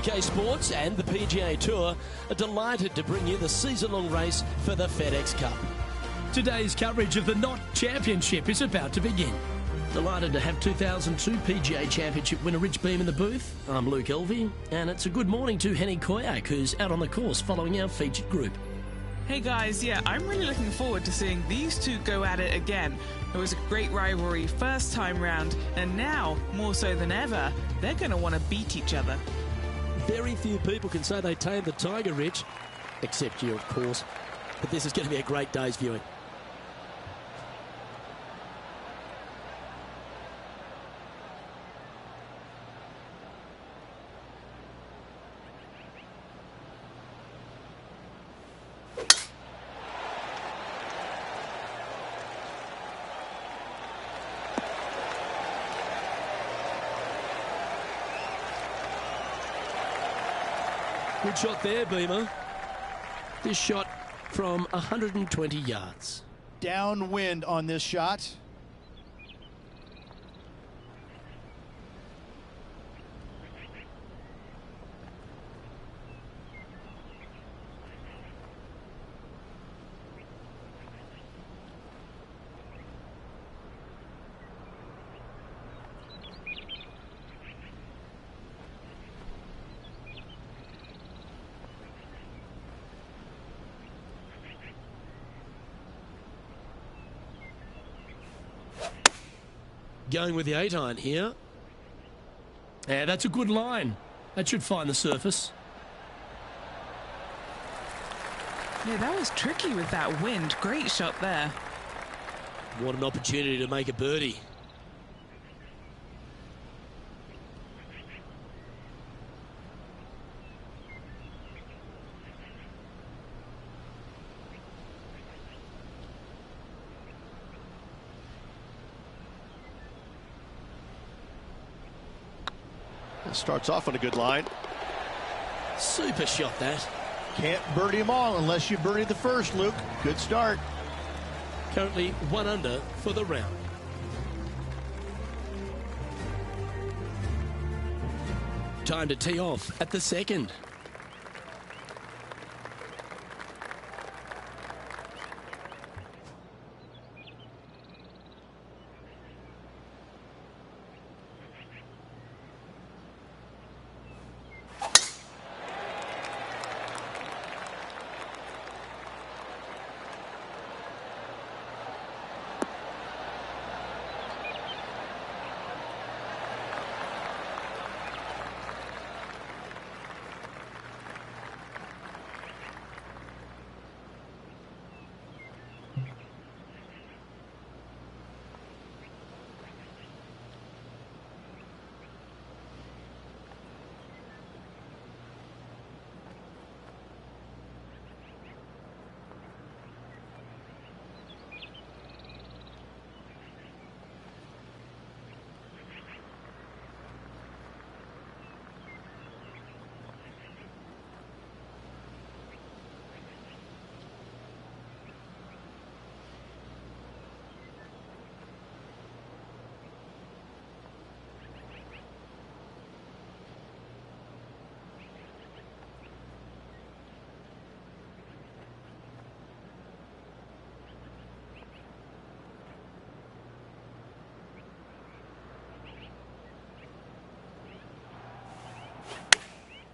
2K Sports and the PGA Tour are delighted to bring you the season-long race for the FedEx Cup. Today's coverage of the Knot Championship is about to begin. Delighted to have 2002 PGA Championship winner Rich Beem in the booth. I'm Luke Elvey, and it's a good morning to Henny Koyak, who's out on the course following our featured group. Hey guys, yeah, I'm really looking forward to seeing these two go at it again. It was a great rivalry first time round, and now, more so than ever, they're going to want to beat each other. Very few people can say they tamed the tiger, Rich, except you, of course. But this is going to be a great day's viewing. Good shot there, Beamer. This shot from 120 yards. Downwind on this shot. Going with the 8-iron here. Yeah, that's a good line. That should find the surface. Yeah, that was tricky with that wind. Great shot there. What an opportunity to make a birdie. Starts off on a good line. Super shot, that. Can't birdie them all unless you birdie the first, Luke. Good start. Currently 1 under for the round. Time to tee off at the second.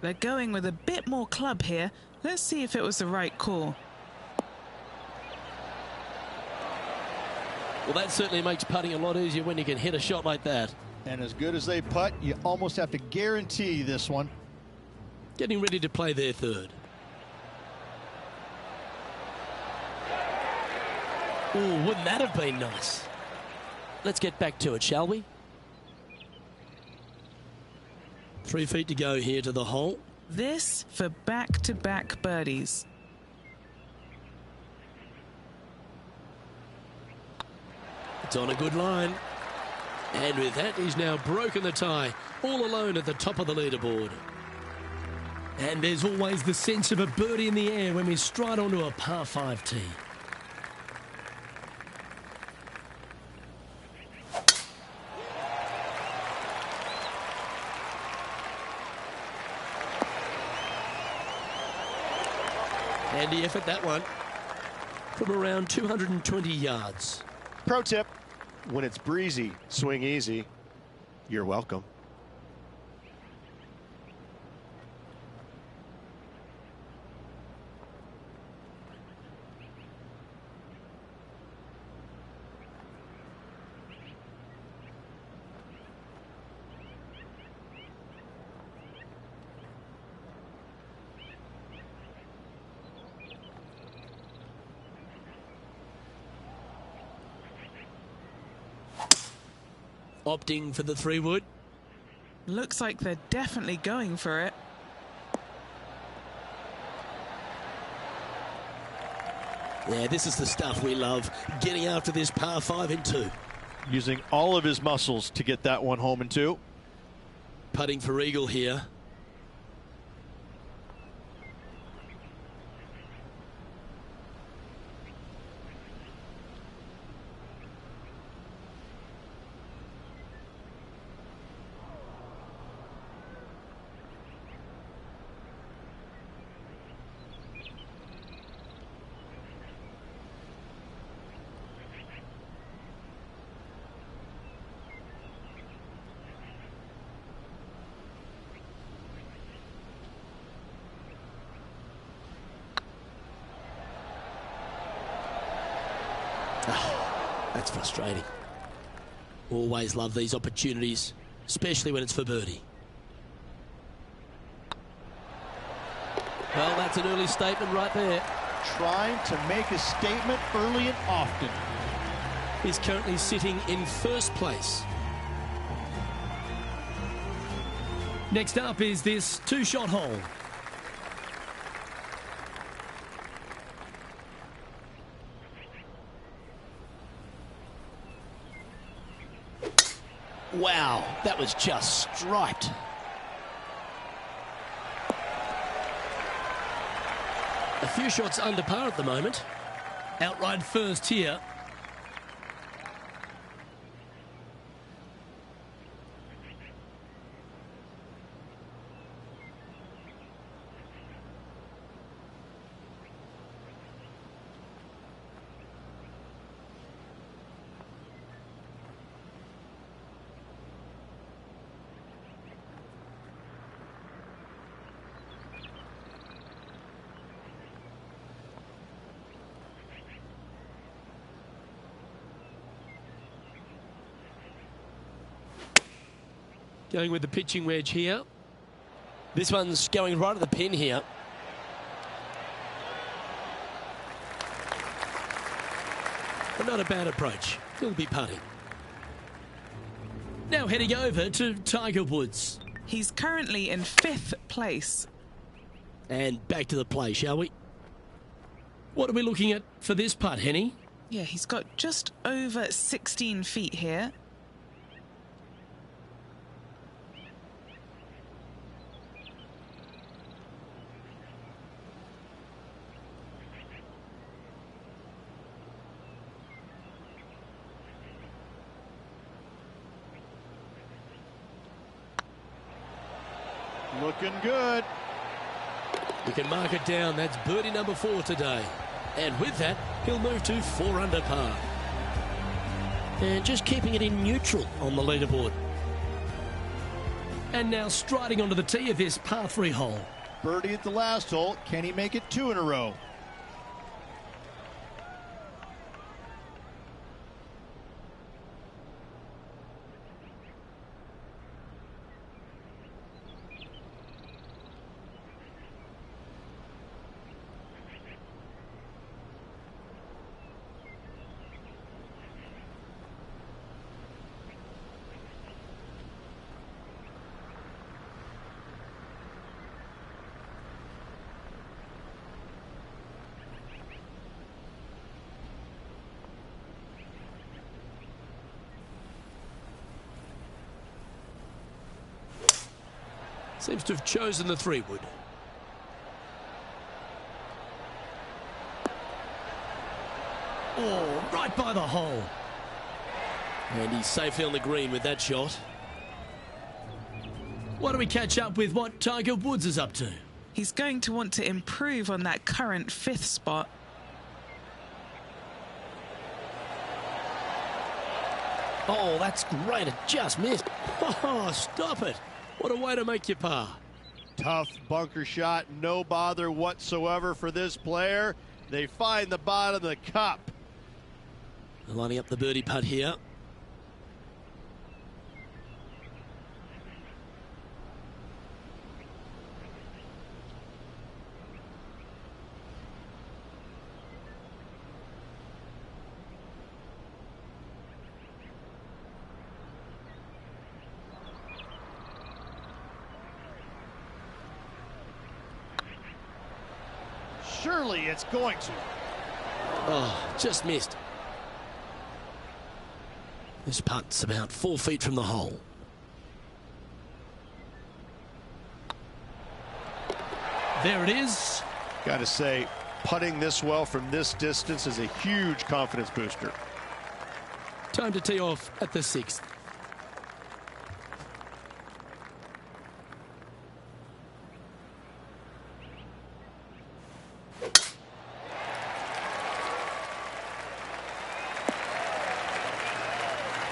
They're going with a bit more club here. Let's see if it was the right call. Well, that certainly makes putting a lot easier when you can hit a shot like that. And as good as they putt, you almost have to guarantee this one. Getting ready to play their third. Ooh, wouldn't that have been nice? Let's get back to it, shall we? 3 feet to go here to the hole. This for back-to-back birdies. It's on a good line. And with that, he's now broken the tie, all alone at the top of the leaderboard. And there's always the sense of a birdie in the air when we stride onto a par 5 tee. Handy effort, that one. From around 220 yards. Pro tip, when it's breezy, swing easy. You're welcome. Opting for the 3-wood. Looks like they're definitely going for it. Yeah, this is the stuff we love. Getting after this par 5 in 2. Using all of his muscles to get that one home in 2. Putting for eagle here. That's frustrating. Always love these opportunities, especially when it's for birdie. Well, that's an early statement right there. Trying to make a statement early and often. He's currently sitting in first place. Next up is this 2-shot hole. Wow, that was just striped. A few shots under par at the moment. Outright first here. Going with the pitching wedge here. This one's going right at the pin here. But not a bad approach. He'll be putting. Now heading over to Tiger Woods. He's currently in 5th place. And back to the play, shall we? What are we looking at for this putt, Henny? Yeah, he's got just over 16 feet here. Looking good. We can mark it down. That's birdie number 4 today. And with that, he'll move to 4 under par. And just keeping it in neutral on the leaderboard. And now striding onto the tee of this par 3 hole. Birdie at the last hole. Can he make it 2 in a row? Seems to have chosen the 3-wood. Oh, right by the hole. And he's safely on the green with that shot. Why don't we catch up with what Tiger Woods is up to? he's going to want to improve on that current 5th spot. Oh, that's great. It just missed. Oh, stop it. What a way to make your par. Tough bunker shot, no bother whatsoever for this player. They find the bottom of the cup. Lining up the birdie putt here. Surely it's going to. Oh, just missed. This putt's about 4 feet from the hole. There it is. Got to say, putting this well from this distance is a huge confidence booster. Time to tee off at the 6th.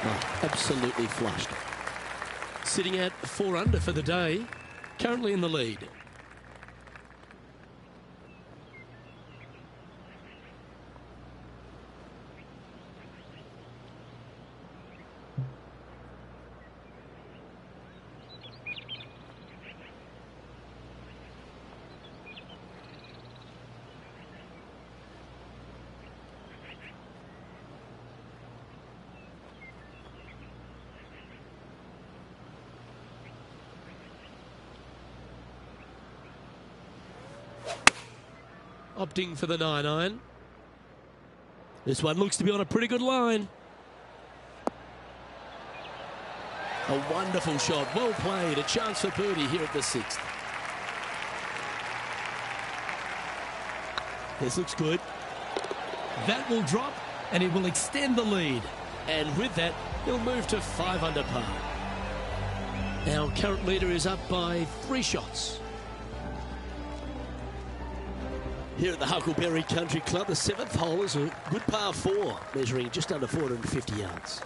Oh, absolutely flushed. Sitting at 4 under for the day, currently in the lead. Opting for the 9-iron. This one looks to be on a pretty good line. A wonderful shot, well played, a chance for birdie here at the 6th. This looks good. That will drop and it will extend the lead. And with that, he'll move to 5 under par. Our current leader is up by 3 shots. Here at the Huckleberry Country Club, the 7th hole is a good par 4, measuring just under 450 yards.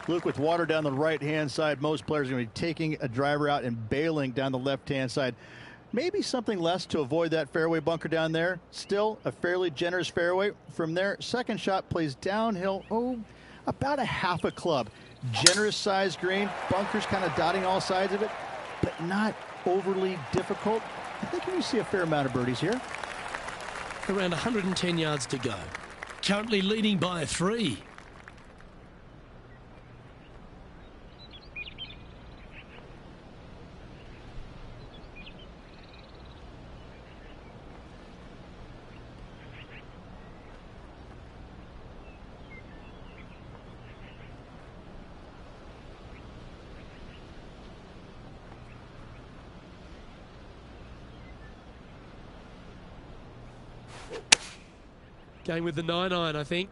Luke, with water down the right-hand side, most players are going to be taking a driver out and bailing down the left-hand side. Maybe something less to avoid that fairway bunker down there. Still a fairly generous fairway. From there, second shot plays downhill, about a half a club. Generous sized green, bunkers kind of dotting all sides of it, but not overly difficult. I think you see a fair amount of birdies here. Around 110 yards to go. Currently leading by 3. Going with the 9-iron, I think.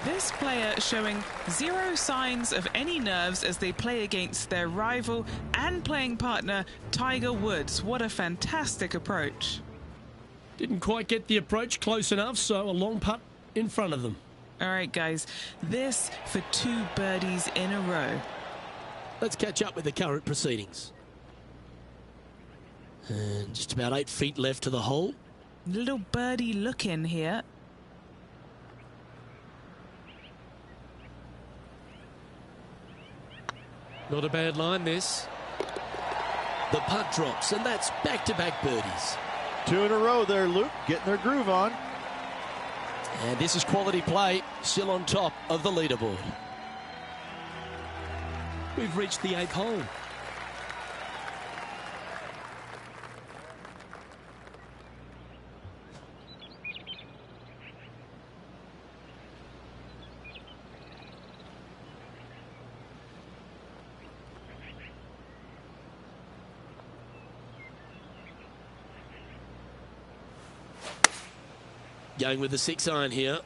This player showing 0 signs of any nerves as they play against their rival and playing partner, Tiger Woods. What a fantastic approach. Didn't quite get the approach close enough, so a long putt in front of them. All right, guys, this for 2 birdies in a row. Let's catch up with the current proceedings. And just about 8 feet left to the hole. Little birdie look in here. Not a bad line, this. The putt drops, and that's back-to-back birdies. 2 in a row there, Luke, getting their groove on. And this is quality play, still on top of the leaderboard. We've reached the 8th hole. Going with the 6-iron here.